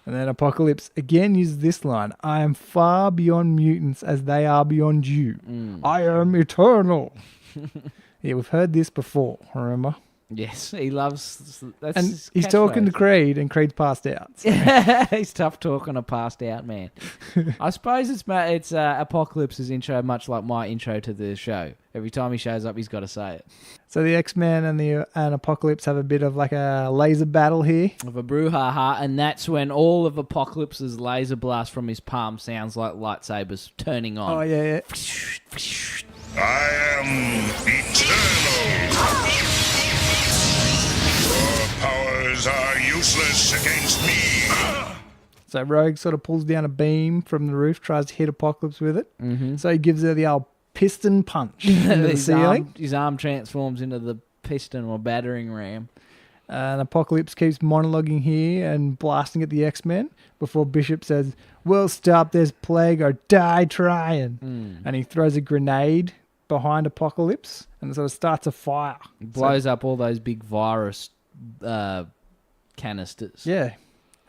And then Apocalypse again uses this line. I am far beyond mutants as they are beyond you. I am eternal. Yeah, we've heard this before, remember? Yes, he loves... That's And his he's talking to catchphrase. Creed, and Creed's passed out. So. He's tough talking a passed out man. I suppose it's Apocalypse's intro, much like my intro to the show. Every time he shows up, he's got to say it. So the X-Men and Apocalypse have a bit of like a laser battle here. Of a brouhaha, and that's when all of Apocalypse's laser blast from his palm sounds like lightsabers turning on. Oh, yeah. I am eternal. Your powers are useless against me. So Rogue sort of pulls down a beam from the roof, tries to hit Apocalypse with it. So he gives her the old piston punch into the ceiling. His arm transforms into the piston or battering ram. And Apocalypse keeps monologuing here and blasting at the X-Men before Bishop says, we'll stop this plague or die trying. And he throws a grenade behind Apocalypse and sort of starts a fire. Blows up all those big virus canisters. Yeah.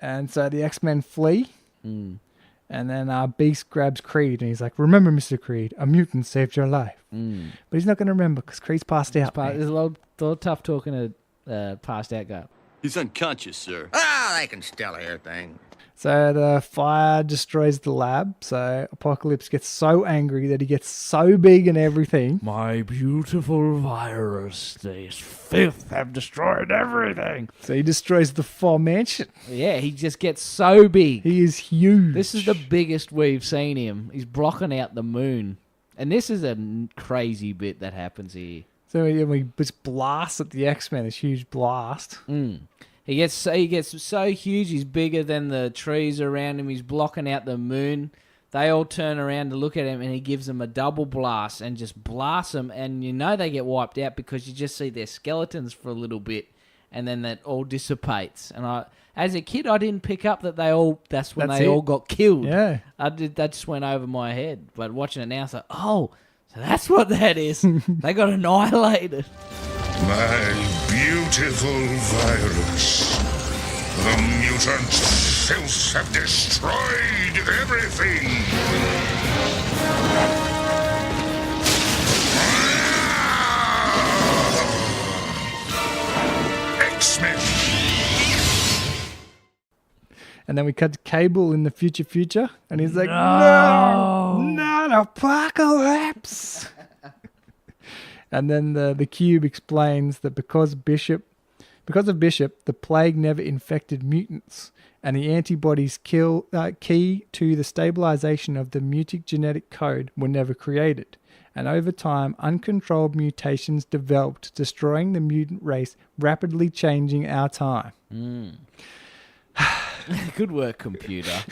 And so the X-Men flee. And then Beast grabs Creed and he's like, remember, Mr. Creed, a mutant saved your life. But he's not going to remember because Creed's passed out. There's a lot tough talking to passed out guy. He's unconscious, sir. Ah, I can still hear things. So the fire destroys the lab. So Apocalypse gets so angry that he gets so big and everything. My beautiful virus, these filth have destroyed everything. So he destroys the 4 mansion. Yeah, he just gets so big. He is huge. This is the biggest we've seen him. He's blocking out the moon. And this is a crazy bit that happens here. So he just blasts at the X-Men, this huge blast. He gets so huge, he's bigger than the trees around him. He's blocking out the moon. They all turn around to look at him, and he gives them a double blast and just blasts them. And you know they get wiped out because you just see their skeletons for a little bit, and then that all dissipates. And as a kid, I didn't pick up that that's when they all got killed. Yeah. That just went over my head. But watching it now, it's like, oh, so that's what that is. They got annihilated. My beautiful virus. The mutant filth have destroyed everything. X-Men. And then we cut to Cable in the future, and he's like, no, not apocalypse. And then the Cube explains that because of Bishop, the plague never infected mutants, and the antibodies key to the stabilization of the mutant genetic code were never created. And over time, uncontrolled mutations developed, destroying the mutant race, rapidly changing our time. Good work, computer.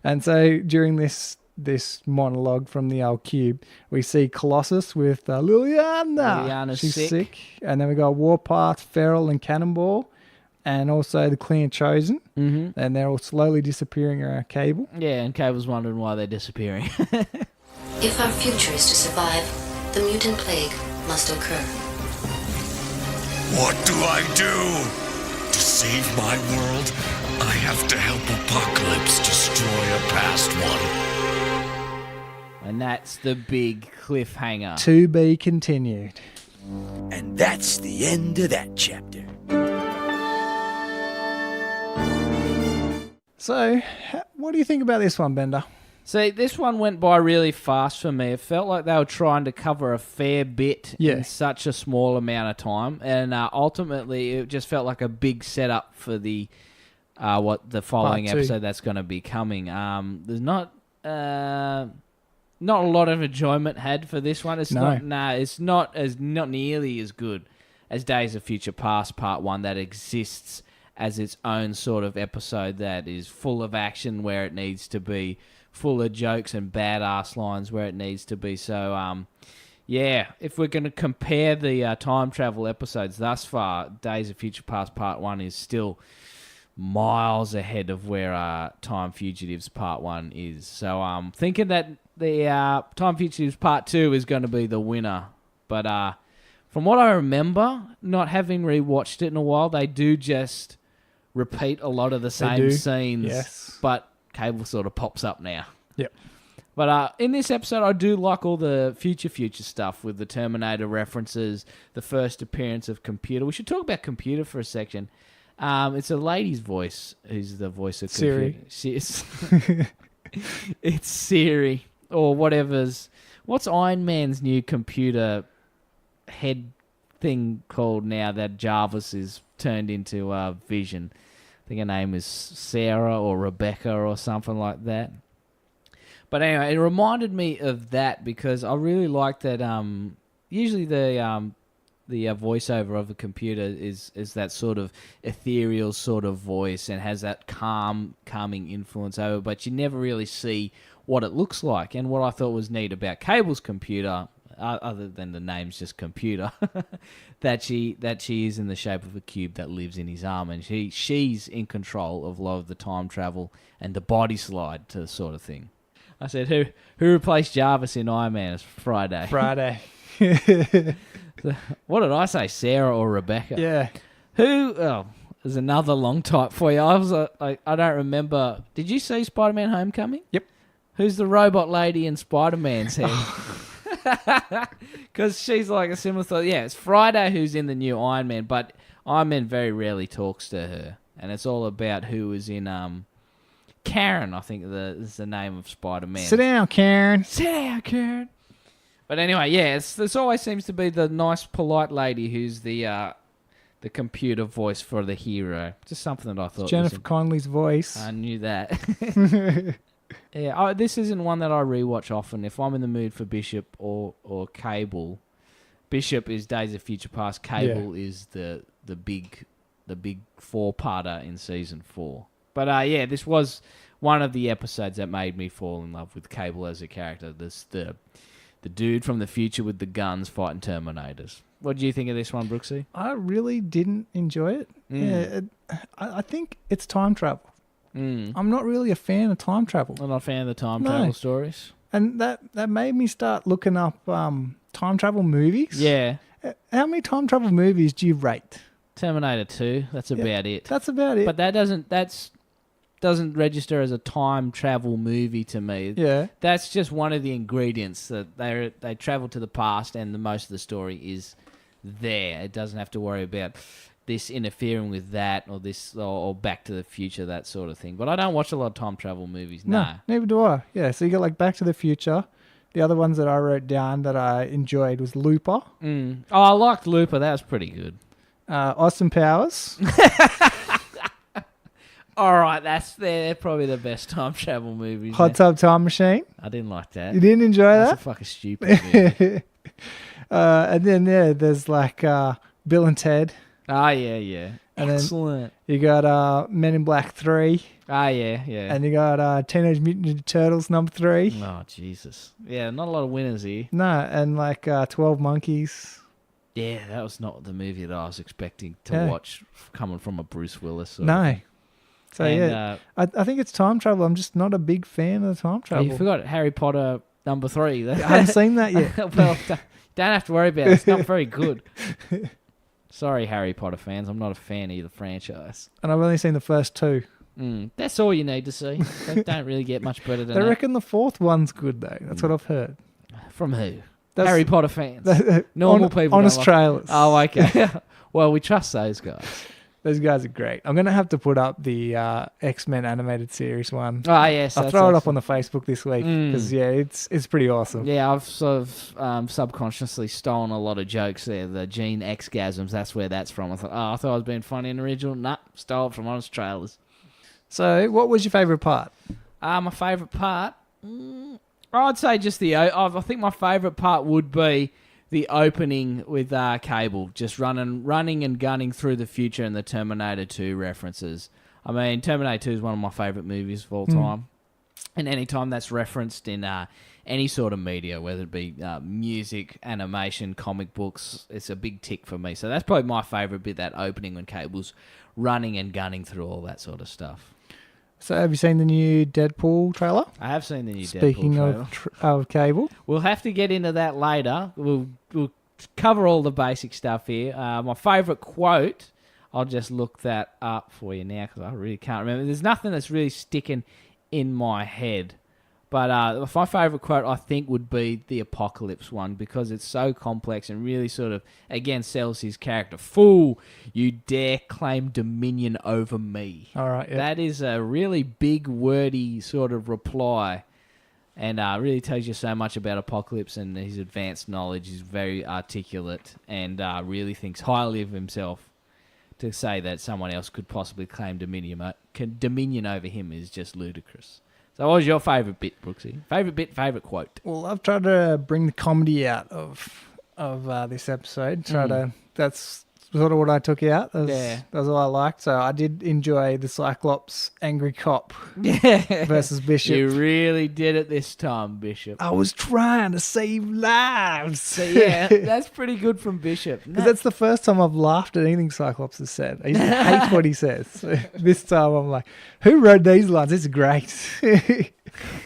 And so during this monologue from the old Cube, we see Colossus with Liliana. Liliana's She's sick. And then we got Warpath, Feral, and Cannonball, and also the Clan Chosen. Mm-hmm. And they're all slowly disappearing around Cable. Yeah, and Cable's wondering why they're disappearing. If our future is to survive, the mutant plague must occur. What do I do? To save my world, I have to help Apocalypse destroy a past one. And that's the big cliffhanger. To be continued. And that's the end of that chapter. So, what do you think about this one, Bender? See, this one went by really fast for me. It felt like they were trying to cover a fair bit in such a small amount of time, and ultimately it just felt like a big setup for the what the following episode that's going to be coming. There's not a lot of enjoyment had for this one. It's not nearly as good as Days of Future Past Part 1 that exists as its own sort of episode that is full of action where it needs to be, full of jokes and badass lines where it needs to be. So, if we're going to compare the time travel episodes thus far, Days of Future Past Part 1 is still miles ahead of where Time Fugitives Part 1 is. So I'm thinking that the Time Fugitives Part 2 is going to be the winner. But from what I remember, not having rewatched it in a while, they do just repeat a lot of the same scenes. Yes. But Cable sort of pops up now. Yep. But in this episode, I do like all the future stuff with the Terminator references, the first appearance of Computer. We should talk about Computer for a section. It's a lady's voice who's the voice of Siri. It's Siri or whatever's. What's Iron Man's new computer head thing called now that Jarvis is turned into Vision? I think her name is Sarah or Rebecca or something like that. But anyway, it reminded me of that because I really like that. Usually the voiceover of a computer is that sort of ethereal sort of voice and has that calming influence over, but you never really see what it looks like. And what I thought was neat about Cable's computer, other than the name's just computer, that she is in the shape of a cube that lives in his arm, and she's in control of a lot of the time travel and the body slide to the sort of thing. I said, who replaced Jarvis in Iron Man? It's Friday. What did I say? Sarah or Rebecca? Yeah. There's another long type for you. I don't remember. Did you see Spider-Man Homecoming? Yep. Who's the robot lady in Spider-Man's head? Because she's like a similar thought. Yeah, it's Friday who's in the new Iron Man, but Iron Man very rarely talks to her. And it's all about who is in Karen, I think is the name of Spider-Man. Sit down, Karen. Sit down, Karen. But anyway, yeah, this always seems to be the nice, polite lady who's the computer voice for the hero. Just something that I thought it's Jennifer Connelly's voice. I knew that. Yeah, this isn't one that I rewatch often. If I'm in the mood for Bishop or Cable, Bishop is Days of Future Past. Cable is the big four-parter in season 4. But this was one of the episodes that made me fall in love with Cable as a character. The dude from the future with the guns fighting Terminators. What do you think of this one, Brooksy? I really didn't enjoy it. Yeah, I think it's time travel. I'm not really a fan of time travel. I'm not a fan of the time travel stories. And that made me start looking up time travel movies. Yeah. How many time travel movies do you rate? Terminator 2. That's about it. That's about it. But that doesn't register as a time travel movie to me. Yeah. That's just one of the ingredients that they travel to the past, and the most of the story is there. It doesn't have to worry about this interfering with that or this or Back to the Future, that sort of thing. But I don't watch a lot of time travel movies. No. Neither do I. Yeah, so you got like Back to the Future. The other ones that I wrote down that I enjoyed was Looper. Oh, I liked Looper. That was pretty good. Austin Powers. All right, they're probably the best time travel movies. Hot Tub Time Machine. I didn't like that. You didn't enjoy that? That's a fucking stupid movie. And then there's like Bill and Ted. Oh, yeah. And excellent. Then you got Men in Black 3. Oh, yeah. And you got Teenage Mutant Ninja Turtles number 3. Oh, Jesus. Yeah, not a lot of winners here. No, and like 12 Monkeys. Yeah, that was not the movie that I was expecting to watch coming from a Bruce Willis. Sort No. of. So, And, I think it's time travel. I'm just not a big fan of the time travel. You forgot Harry Potter number 3. I haven't seen that yet. Well, don't have to worry about it. It's not very good. Sorry, Harry Potter fans. I'm not a fan of the franchise. And I've only seen the first 2. That's all you need to see. They don't really get much better than They that. reckon the 4th one's good, though. That's what I've heard. From who? That's Harry Potter fans. Normal people. Honest trailers. Oh, okay. Well, we trust those guys. Those guys are great. I'm going to have to put up the X-Men animated series one. Oh, yes. I'll throw it up on the Facebook this week because, it's pretty awesome. Yeah, I've sort of subconsciously stolen a lot of jokes there. The Gene X-gasms, that's where that's from. I thought I was being funny in the original. Nah, stole it from Honest Trailers. So, what was your favourite part? My favourite part? I'd say just I think my favourite part would be the opening with Cable, just running and gunning through the future and the Terminator 2 references. I mean, Terminator 2 is one of my favourite movies of all time. And any time that's referenced in any sort of media, whether it be music, animation, comic books, it's a big tick for me. So that's probably my favourite bit, that opening when Cable's running and gunning through all that sort of stuff. So, have you seen the new Deadpool trailer? I have seen the new Speaking Deadpool trailer. of Cable. We'll have to get into that later. We'll cover all the basic stuff here. My favourite quote, I'll just look that up for you now because I really can't remember. There's nothing that's really sticking in my head. But my favourite quote, I think, would be the Apocalypse one because it's so complex and really sort of, again, sells his character. Fool, you dare claim dominion over me. All right, yeah. That is a really big, wordy sort of reply and really tells you so much about Apocalypse and his advanced knowledge. He's very articulate and really thinks highly of himself. To say that someone else could possibly claim dominion over him is just ludicrous. So what was your favourite bit, Brooksy? Favourite bit, favourite quote? Well, I've tried to bring the comedy out of this episode. That's sort of what I took out. That's all I liked. So I did enjoy the Cyclops angry cop versus Bishop. You really did it this time, Bishop. I was trying to save lives. So yeah, that's pretty good from Bishop. Because that's the first time I've laughed at anything Cyclops has said. I used to hate what he says. So this time I'm like, who wrote these lines? This is great.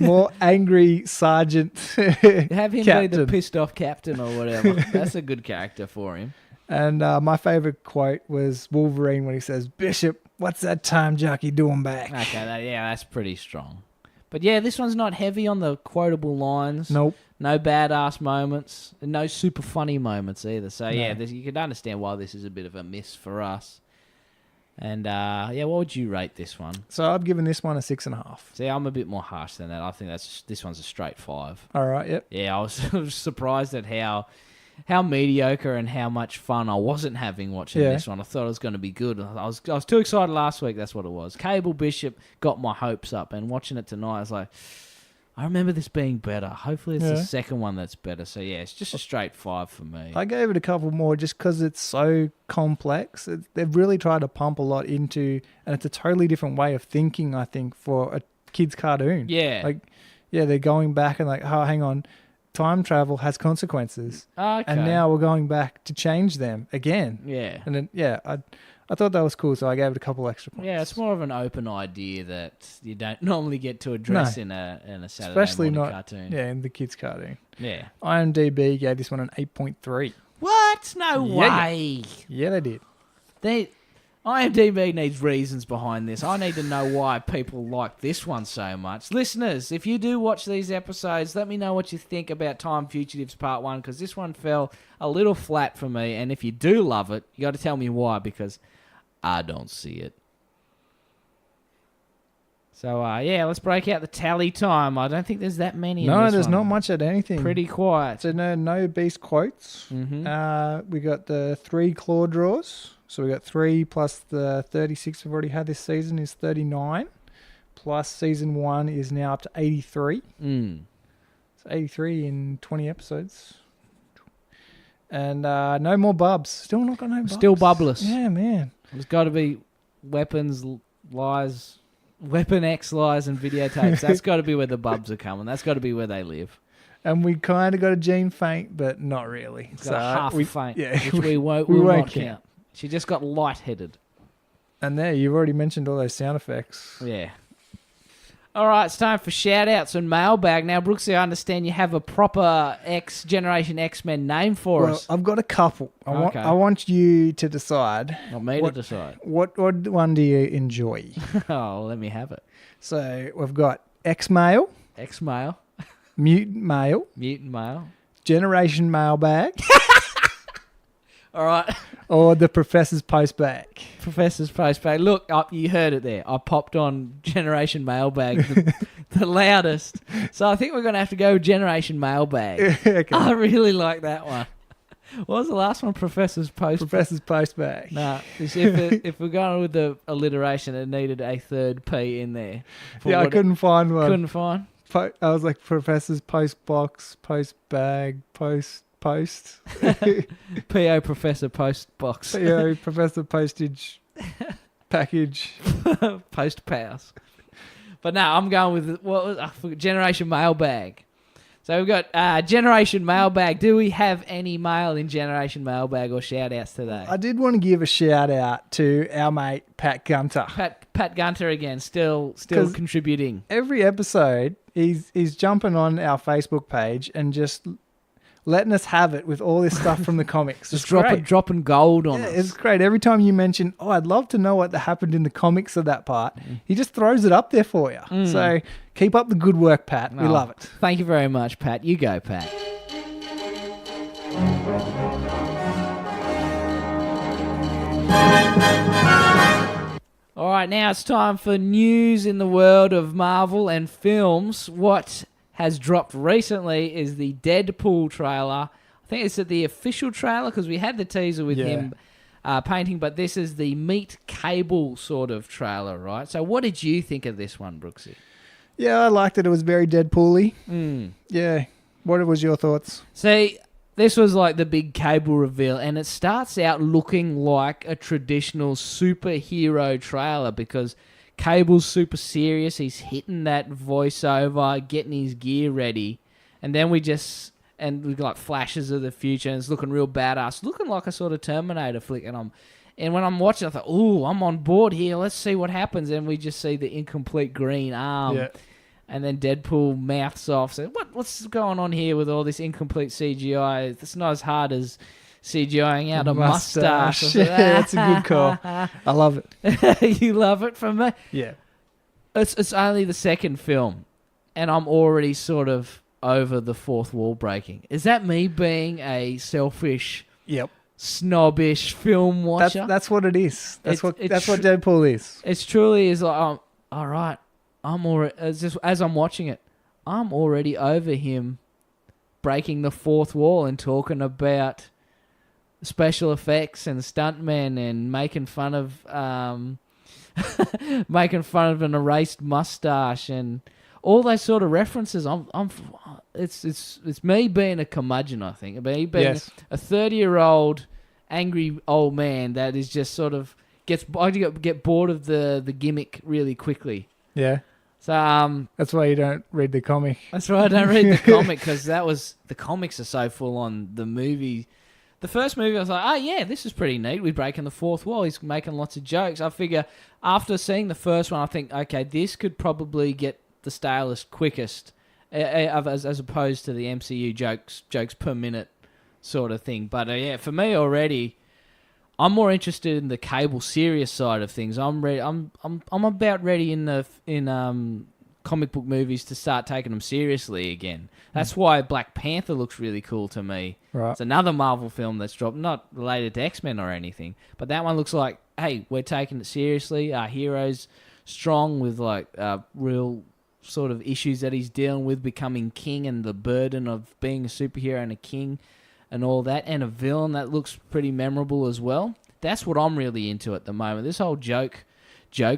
More angry sergeant. Have him captain. be the pissed off captain or whatever. That's a good character for him. And my favourite quote was Wolverine when he says, Bishop, what's that time jockey doing back? Okay, that's pretty strong. But yeah, this one's not heavy on the quotable lines. Nope. No badass moments. No super funny moments either. So yeah, you can understand why this is a bit of a miss for us. And what would you rate this one? So I've given this one a 6.5. See, I'm a bit more harsh than that. I think this one's a straight 5. All right, yep. Yeah, I was surprised at how mediocre and how much fun I wasn't having watching this one. I thought it was going to be good. I was too excited last week. That's what it was. Cable Bishop got my hopes up, and watching it tonight, I was like, I remember this being better. Hopefully, it's the second one that's better. So yeah, it's just a straight 5 for me. I gave it a couple more just because it's so complex. They've really tried to pump a lot into, and it's a totally different way of thinking. I think for a kids' cartoon. Yeah, they're going back and like, oh, hang on. Time travel has consequences. Okay. And now we're going back to change them again. Yeah. And then, I thought that was cool, so I gave it a couple extra points. Yeah, it's more of an open idea that you don't normally get to address in a Saturday Especially morning not, cartoon. Yeah, in the kids' cartoon. Yeah. IMDb gave this one an 8.3. What? No way. Yeah, they did. IMDb needs reasons behind this. I need to know why people like this one so much. Listeners, if you do watch these episodes, let me know what you think about Time Fugitives Part 1, because this one fell a little flat for me, and if you do love it, you got to tell me why, because I don't see it. So, let's break out the tally time. I don't think there's that many in this there's one. not much at anything. Pretty quiet. So no beast quotes. Mm-hmm. We got the 3 claw draws. So we got 3 plus the 36 we've already had this season is 39. Plus season 1 is now up to 83. It's 83 in 20 episodes. And no more bubs. Still not got no bubs. Still bubbless. Yeah, man. There's got to be weapons, lies... Weapon X lies and videotapes. That's got to be where the bubs are coming. That's got to be where they live. And we kind of got a Jean faint, but not really. It's got a half faint, yeah, which we won't not count. She just got lightheaded. And there, you've already mentioned all those sound effects. Yeah. All right, it's time for shout-outs and mailbag. Now, Brooksy, I understand you have a proper Generation X-Men name for us. I've got a couple. I want you to decide. Not me to decide. What one do you enjoy? Oh, let me have it. So, we've got X-Mail. X-Mail. Mutant Mail. Mutant Mail. Generation Mailbag. All right. Or the Professor's Postbag. Professor's Postbag. Look, you heard it there. I popped on Generation Mailbag the loudest. So I think we're going to have to go Generation Mailbag. Okay. I really like that one. What was the last one? Professor's Postbag. Professor's Postbag. Nah, if we're going with the alliteration, it needed a third P in there. Yeah, I couldn't find one. Couldn't find? I was like, Professor's Postbox, Postbag, Post. P.O. Professor Postbox. P.O. Professor Postage Package. Post Pass. But no, I'm going with Generation Mailbag. So we've got Generation Mailbag. Do we have any mail in Generation Mailbag or shout-outs today? I did want to give a shout-out to our mate, Pat Gunter. Pat Gunter again, still contributing. Every episode, he's jumping on our Facebook page and just letting us have it with all this stuff from the comics. Just dropping gold on us. It's great. Every time you mention, I'd love to know what happened in the comics of that part, he just throws it up there for you. So keep up the good work, Pat. We love it. Thank you very much, Pat. You go, Pat. All right, now it's time for news in the world of Marvel and films. What has dropped recently is the Deadpool trailer. I think it's the official trailer because we had the teaser with him painting, but this is the Meet Cable sort of trailer, right? So what did you think of this one, Brooksy? Yeah, I liked it. It was very Deadpool-y. Yeah. What was your thoughts? See, this was like the big Cable reveal, and it starts out looking like a traditional superhero trailer because Cable's super serious. He's hitting that voiceover, getting his gear ready, and then we got like flashes of the future, and it's looking real badass, looking like a sort of Terminator flick. And when I'm watching, I thought, "Ooh, I'm on board here. Let's see what happens." And we just see the incomplete green arm, and then Deadpool mouths off, says, "What's going on here with all this incomplete CGI? It's not as hard as CGIing out a mustache." Yeah, that's a good call. I love it. You love it from me? Yeah. It's only the second film, and I'm already sort of over the fourth wall breaking. Is that me being a selfish, snobbish film watcher? That's what it is. That's what Deadpool is. It's truly is like, all right, I'm already as I'm watching it, I'm already over him breaking the fourth wall and talking about special effects and stuntmen and making fun of an erased mustache and all those sort of references. It's me being a curmudgeon, I think. Me being a 30-year-old angry old man that is just sort of get bored of the gimmick really quickly. Yeah. So that's why you don't read the comic. That's why I don't read the comic, because the comics are so full on. The movie, the first movie, I was like, oh yeah, this is pretty neat. We're breaking the fourth wall. He's making lots of jokes. I figure after seeing the first one, I think, okay, this could probably get the stalest quickest, as opposed to the MCU jokes per minute sort of thing. But yeah, for me already, I'm more interested in the Cable serious side of things. I'm ready. I'm about ready in comic book movies to start taking them seriously again. That's why Black Panther looks really cool to me. Right. It's another Marvel film that's dropped, not related to X-Men or anything, but that one looks like, hey, we're taking it seriously. Our hero's strong with like real sort of issues that he's dealing with, becoming king and the burden of being a superhero and a king and all that, and a villain that looks pretty memorable as well. That's what I'm really into at the moment. This whole joke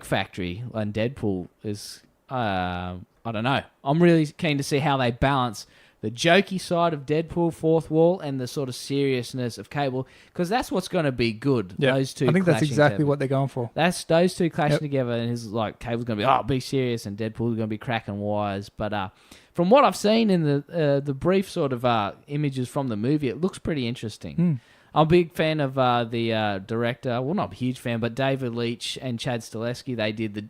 factory and Deadpool is, I don't know. I'm really keen to see how they balance the jokey side of Deadpool, Fourth Wall, and the sort of seriousness of Cable, because that's what's going to be good. Yeah. Those two. I think that's clashing exactly together. what they're going for. That's those two clashing together, and his like Cable's going to be be serious, and Deadpool's going to be cracking wires. But from what I've seen in the brief sort of images from the movie, it looks pretty interesting. I'm a big fan of the director. Well, not a huge fan, but David Leitch and Chad Stahelski. They did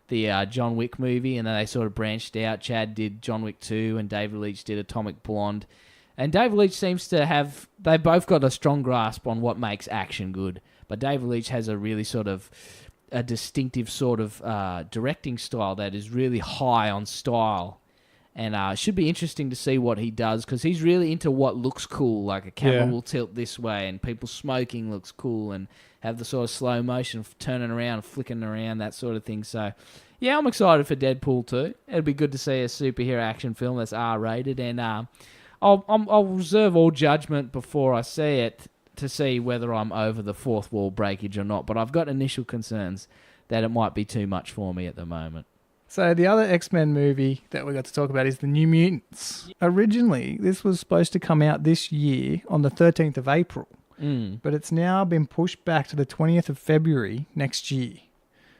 the John Wick movie, and then they sort of branched out. Chad did John Wick 2, and David Leitch did Atomic Blonde. And David Leitch seems to have... They both got a strong grasp on what makes action good. But David Leitch has a really sort of... a distinctive sort of directing style that is really high on style. And it should be interesting to see what he does, because he's really into what looks cool. Like a camera will tilt this way, and people smoking looks cool, and have the sort of slow motion turning around, flicking around, that sort of thing. So, yeah, I'm excited for Deadpool too. It'll be good to see a superhero action film that's R-rated, and I'll reserve all judgment before I see it to see whether I'm over the fourth wall breakage or not. But I've got initial concerns that it might be too much for me at the moment. So the other X-Men movie that we got to talk about is the New Mutants. Originally, this was supposed to come out this year on the 13th of April. But it's now been pushed back to the 20th of February next year.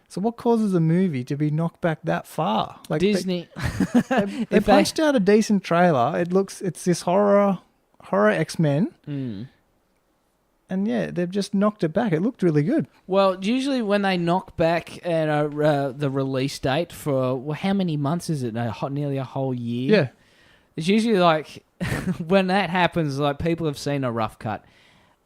So what causes a movie to be knocked back that far? Like Disney. They punched out a decent trailer. It's this horror X-Men. And yeah, they've just knocked it back. It looked really good. Well, usually when they knock back the release date for, how many months is it? Nearly a whole year? Yeah. It's usually like, when that happens, like people have seen a rough cut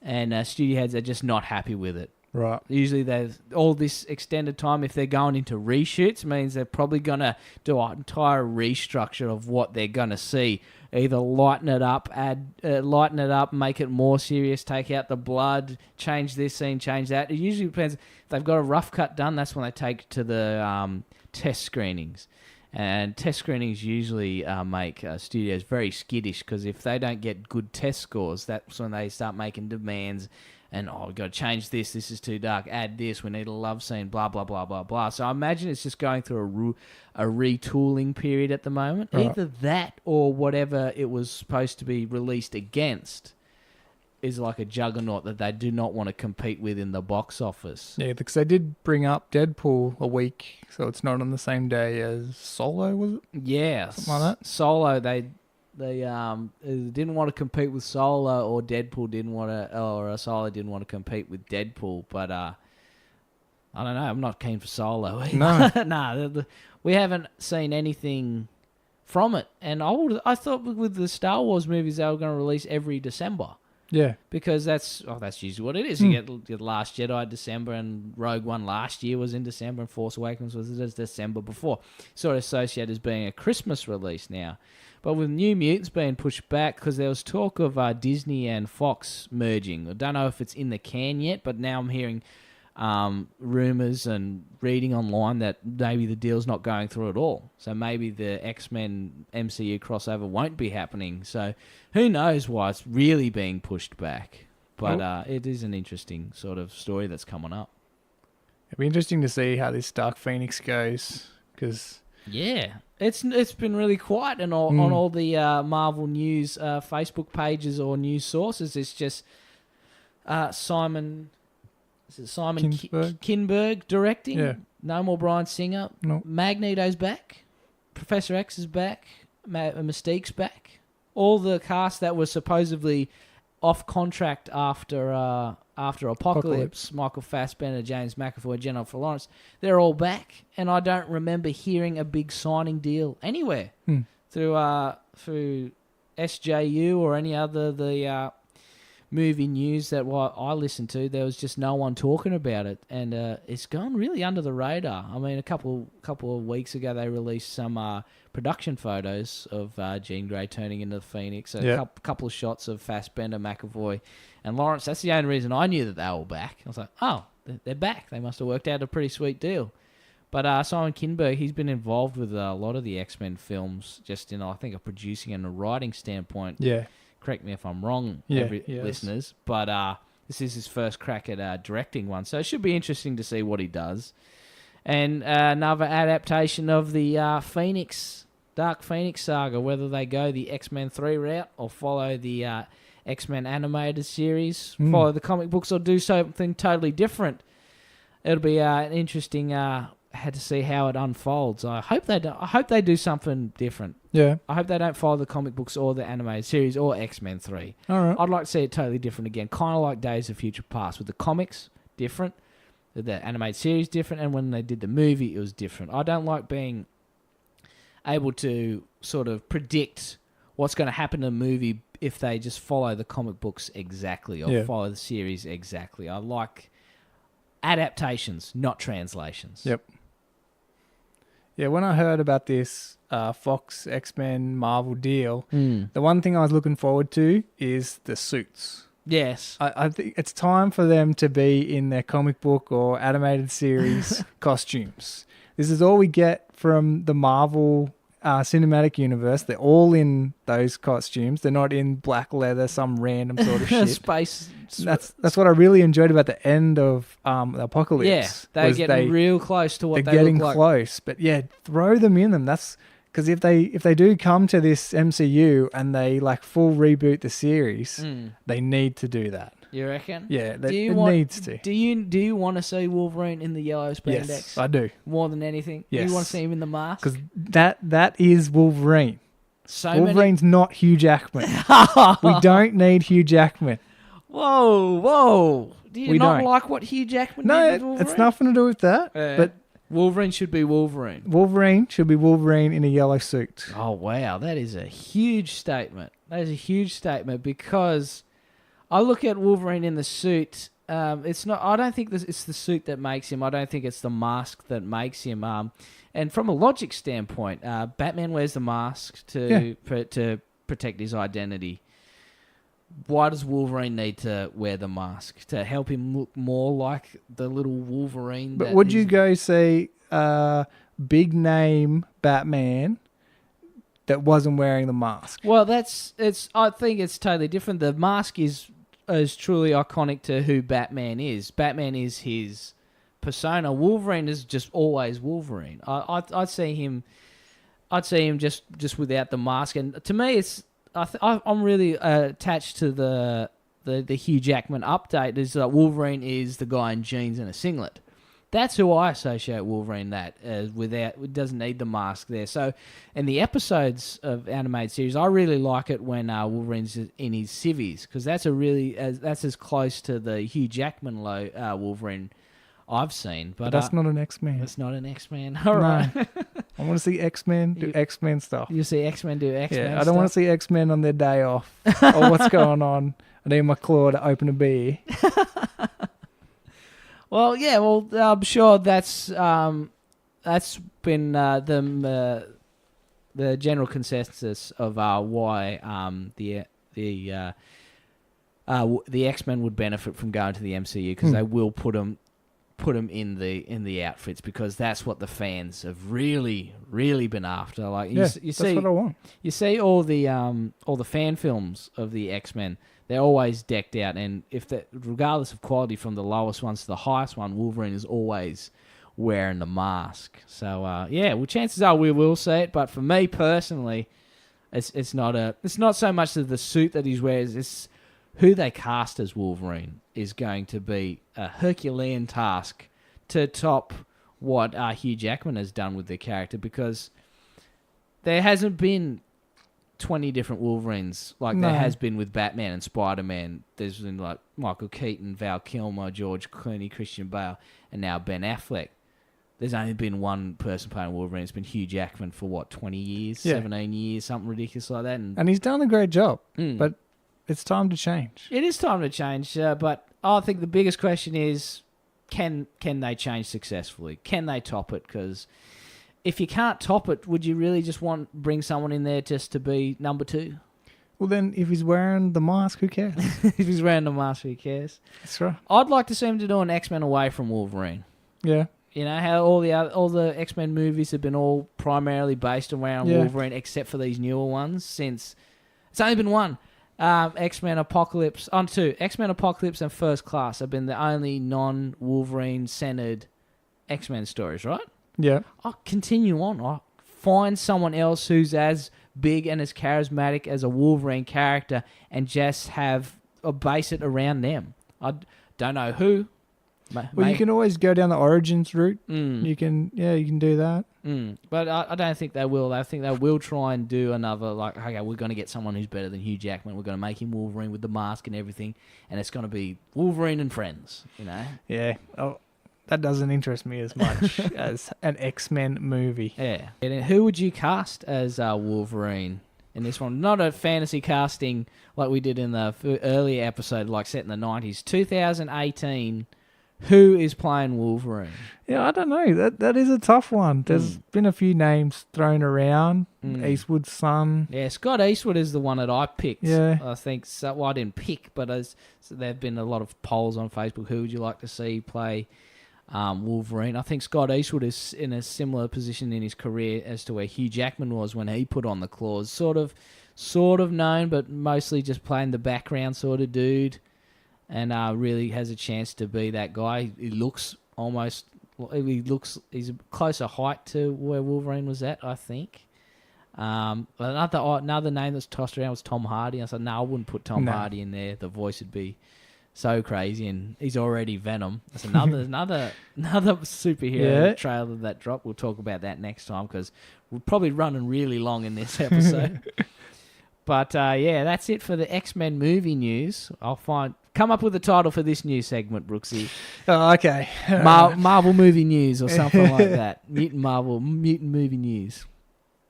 and studio heads are just not happy with it. Right. Usually there's all this extended time, if they're going into reshoots, means they're probably going to do an entire restructure of what they're going to see. Either lighten it up, make it more serious, take out the blood, change this scene, change that. It usually depends. If they've got a rough cut done, that's when they take to the test screenings. And test screenings usually make studios very skittish, because if they don't get good test scores, that's when they start making demands. And, we've got to change this. This is too dark. Add this. We need a love scene. Blah, blah, blah, blah, blah. So I imagine it's just going through a retooling period at the moment. Right. Either that or whatever it was supposed to be released against is like a juggernaut that they do not want to compete with in the box office. Yeah, because they did bring up Deadpool a week, so it's not on the same day as Solo, was it? Yeah. Something like that. Solo, they didn't want to compete with Solo, or Deadpool didn't want to, or Solo didn't want to compete with Deadpool. But I don't know. I'm not keen for Solo either. No, we haven't seen anything from it. And I thought with the Star Wars movies they were going to release every December. Yeah, because that's usually what it is. You get Last Jedi December, and Rogue One last year was in December, and Force Awakens was December before. Sort of associated as being a Christmas release now. But with New Mutants being pushed back, because there was talk of Disney and Fox merging. I don't know if it's in the can yet, but now I'm hearing rumours and reading online that maybe the deal's not going through at all. So maybe the X-Men MCU crossover won't be happening. So who knows why it's really being pushed back. But it is an interesting sort of story that's coming up. It'll be interesting to see how this Dark Phoenix goes, because... Yeah, it's been really quiet on all the Marvel News Facebook pages or news sources. It's just Simon Kinberg directing. Yeah. No more Bryan Singer. No. Magneto's back. Professor X is back. Mystique's back. All the cast that was supposedly off contract after Apocalypse, Michael Fassbender, James McAvoy, Jennifer Lawrence, they're all back, and I don't remember hearing a big signing deal anywhere through SJU or any other the movie news that what I listened to, there was just no one talking about it, and it's gone really under the radar. I mean, a couple of weeks ago, they released some production photos of Jean Grey turning into the Phoenix, a couple of shots of Fassbender, McAvoy, and Lawrence. That's the only reason I knew that they were back. I was like, oh, they're back. They must have worked out a pretty sweet deal. But Simon Kinberg, he's been involved with a lot of the X-Men films, just in, I think, a producing and a writing standpoint. Yeah. Correct me if I'm wrong, listeners. But this is his first crack at directing one, so it should be interesting to see what he does. And another adaptation of the Dark Phoenix saga, whether they go the X-Men 3 route or follow the X-Men animated series, follow the comic books, or do something totally different. It'll be an interesting... had to see how it unfolds. I hope they do something different. Yeah. I hope they don't follow the comic books or the animated series or X-Men 3. All right. I'd like to see it totally different again, kind of like Days of Future Past, with the comics different, the animated series different, and when they did the movie, it was different. I don't like being able to sort of predict what's going to happen in a movie if they just follow the comic books exactly or follow the series exactly. I like adaptations, not translations. Yep. Yeah, when I heard about this Fox X-Men Marvel deal, the one thing I was looking forward to is the suits. Yes. I think it's time for them to be in their comic book or animated series costumes. This is all we get from the Marvel cinematic universe. They're all in those costumes. They're not in black leather, some random sort of shit. Space. That's what I really enjoyed about the end of the Apocalypse. Yeah, they're getting real close to what they're they getting look like. close. But yeah, throw them in them. That's because if they do come to this MCU and they like full reboot the series, they need to do that. You reckon? Yeah, it needs to. Do you want to see Wolverine in the yellow spandex? Yes, I do. More than anything? Yes. You want to see him in the mask? Because that is Wolverine. Wolverine's not Hugh Jackman. We don't need Hugh Jackman. Whoa. Do you not like what Hugh Jackman did with Wolverine? It's nothing to do with that. But Wolverine should be Wolverine. Wolverine should be Wolverine in a yellow suit. Oh, wow. That is a huge statement. That is a huge statement because... I look at Wolverine in the suit. It's not. I don't think it's the suit that makes him. I don't think it's the mask that makes him. And from a logic standpoint, Batman wears the mask to protect his identity. Why does Wolverine need to wear the mask? To help him look more like the little Wolverine. But would you go see big name Batman that wasn't wearing the mask? Well, I think it's totally different. The mask is truly iconic to who Batman is. Batman is his persona. Wolverine is just always Wolverine. I'd see him just without the mask. And to me, I'm really attached to the Hugh Jackman update. Is that Wolverine is the guy in jeans and a singlet. That's who I associate Wolverine without. It doesn't need the mask there. So, in the episodes of animated series, I really like it when Wolverine's in his civvies because that's as close to the Hugh Jackman Wolverine I've seen. But that's not an X-Men. That's not an X-Men. All right. I want to see X-Men do X-Men stuff. You see X-Men do X-Men stuff? I don't want to see X-Men on their day off. Or what's going on. I need my claw to open a beer. Well, yeah. Well, I'm sure that's been the general consensus of why the X-Men would benefit from going to the MCU because they will put them in the outfits because that's what the fans have really been after. Like that's what I want. You see all the fan films of the X-Men. They're always decked out, and regardless of quality, from the lowest ones to the highest one, Wolverine is always wearing the mask. So well, chances are we will see it. But for me personally, it's not so much the suit that he wears. It's who they cast as Wolverine is going to be a Herculean task to top what Hugh Jackman has done with the character because there hasn't been 20 different Wolverines like there has been with Batman and Spider-Man. There's been like Michael Keaton, Val Kilmer, George Clooney, Christian Bale, and now Ben Affleck. There's only been one person playing Wolverine. It's been Hugh Jackman for 20 years, 17 years, something ridiculous like that. And he's done a great job. But It's time to change. It is time to change, but I think the biggest question is, can they change successfully? Can they top it? Because if you can't top it, would you really just bring someone in there just to be number 2? Well, then, if he's wearing the mask, who cares? If he's wearing the mask, who cares? That's right. I'd like to see him to do an X-Men away from Wolverine. Yeah. You know, how all the X-Men movies have been all primarily based around Wolverine, except for these newer ones, since it's only been one. X-Men Apocalypse, two. X-Men Apocalypse and First Class have been the only non-Wolverine-centered X-Men stories, right? Yeah. I'll continue on. I'll find someone else who's as big and as charismatic as a Wolverine character and just base it around them. I don't know who. Well, you can always go down the Origins route. You can do that. But I don't think they will. I think they will try and do another, okay, we're going to get someone who's better than Hugh Jackman. We're going to make him Wolverine with the mask and everything, and it's going to be Wolverine and friends, you know? Yeah. Oh, that doesn't interest me as much as an X-Men movie. Yeah. And who would you cast as Wolverine in this one? Not a fantasy casting like we did in the earlier episode, like set in the 90s. 2018... Who is playing Wolverine? Yeah, I don't know. That is a tough one. There's been a few names thrown around. Eastwood's son. Yeah, Scott Eastwood is the one that I picked. Yeah. I think so. Well, I didn't pick, but there have been a lot of polls on Facebook. Who would you like to see play Wolverine? I think Scott Eastwood is in a similar position in his career as to where Hugh Jackman was when he put on the claws. Sort of known, but mostly just playing the background sort of dude. And really has a chance to be that guy. He's a closer height to where Wolverine was at, I think. Another name that's tossed around was Tom Hardy. I said, no, I wouldn't put Tom Hardy in there. The voice would be so crazy, and he's already Venom. That's another superhero trailer that dropped. We'll talk about that next time because we're probably running really long in this episode. But that's it for the X-Men movie news. Come up with a title for this new segment, Brooksy. Oh, okay. Marvel movie news or something like that. Mutant movie news.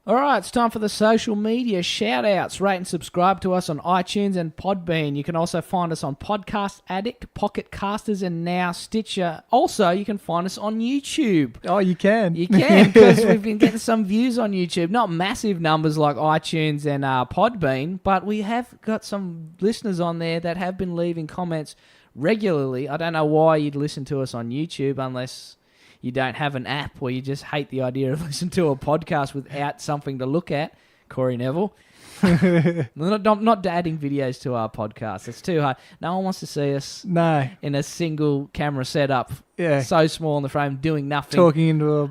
All right, it's time for the social media shout-outs. Rate and subscribe to us on iTunes and Podbean. You can also find us on Podcast Addict, Pocket Casters, and now Stitcher. Also, you can find us on YouTube. Oh, you can? You can, because we've been getting some views on YouTube. Not massive numbers like iTunes and Podbean, but we have got some listeners on there that have been leaving comments regularly. I don't know why you'd listen to us on YouTube unless you don't have an app, or you just hate the idea of listening to a podcast without something to look at. Corey Neville. Not adding videos to our podcast. It's too hard. No one wants to see us in a single camera setup. Yeah. So small in the frame, doing nothing. Talking into a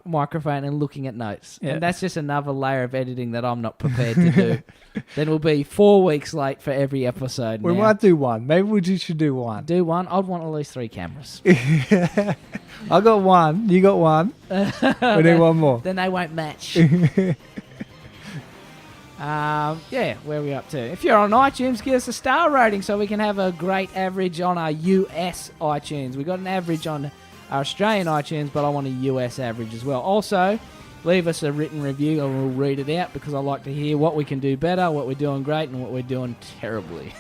microphone and looking at notes. Yeah. And that's just another layer of editing that I'm not prepared to do. Then we'll be 4 weeks late for every episode. We might do one. Maybe we should do one. Do one? I'd want at least 3 cameras. I got one. You got one. We need one more. Then they won't match. Where are we up to? If you're on iTunes, give us a star rating so we can have a great average on our US iTunes. We got an average on our Australian iTunes, but I want a US average as well. Also, leave us a written review and we'll read it out because I like to hear what we can do better, what we're doing great, and what we're doing terribly.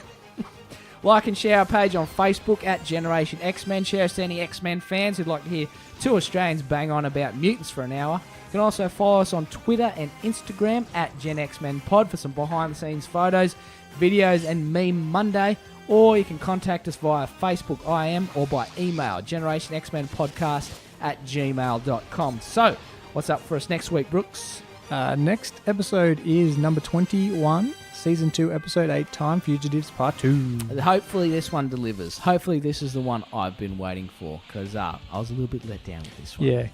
Like and share our page on Facebook at Generation X-Men. Share us to any X-Men fans who'd like to hear 2 Australians bang on about mutants for an hour. You can also follow us on Twitter and Instagram at GenXmenPod for some behind-the-scenes photos, videos, and Meme Monday. Or you can contact us via Facebook IM or by email, generationxmenpodcast@gmail.com. So, what's up for us next week, Brooks? Next episode is number 21, Season 2, Episode 8, Time Fugitives Part 2. Hopefully this one delivers. Hopefully this is the one I've been waiting for, because I was a little bit let down with this one. Yeah.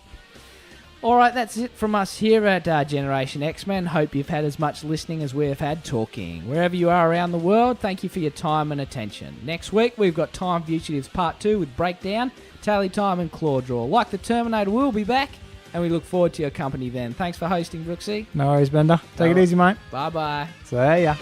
All right, that's it from us here at Generation X-Men. Hope you've had as much listening as we have had talking. Wherever you are around the world, thank you for your time and attention. Next week, we've got Time Fugitives Part 2 with Breakdown, Tally Time, and Claw Draw. Like the Terminator, we'll be back, and we look forward to your company then. Thanks for hosting, Brooksy. No worries, Bender. Take it easy, mate. Bye-bye. See ya.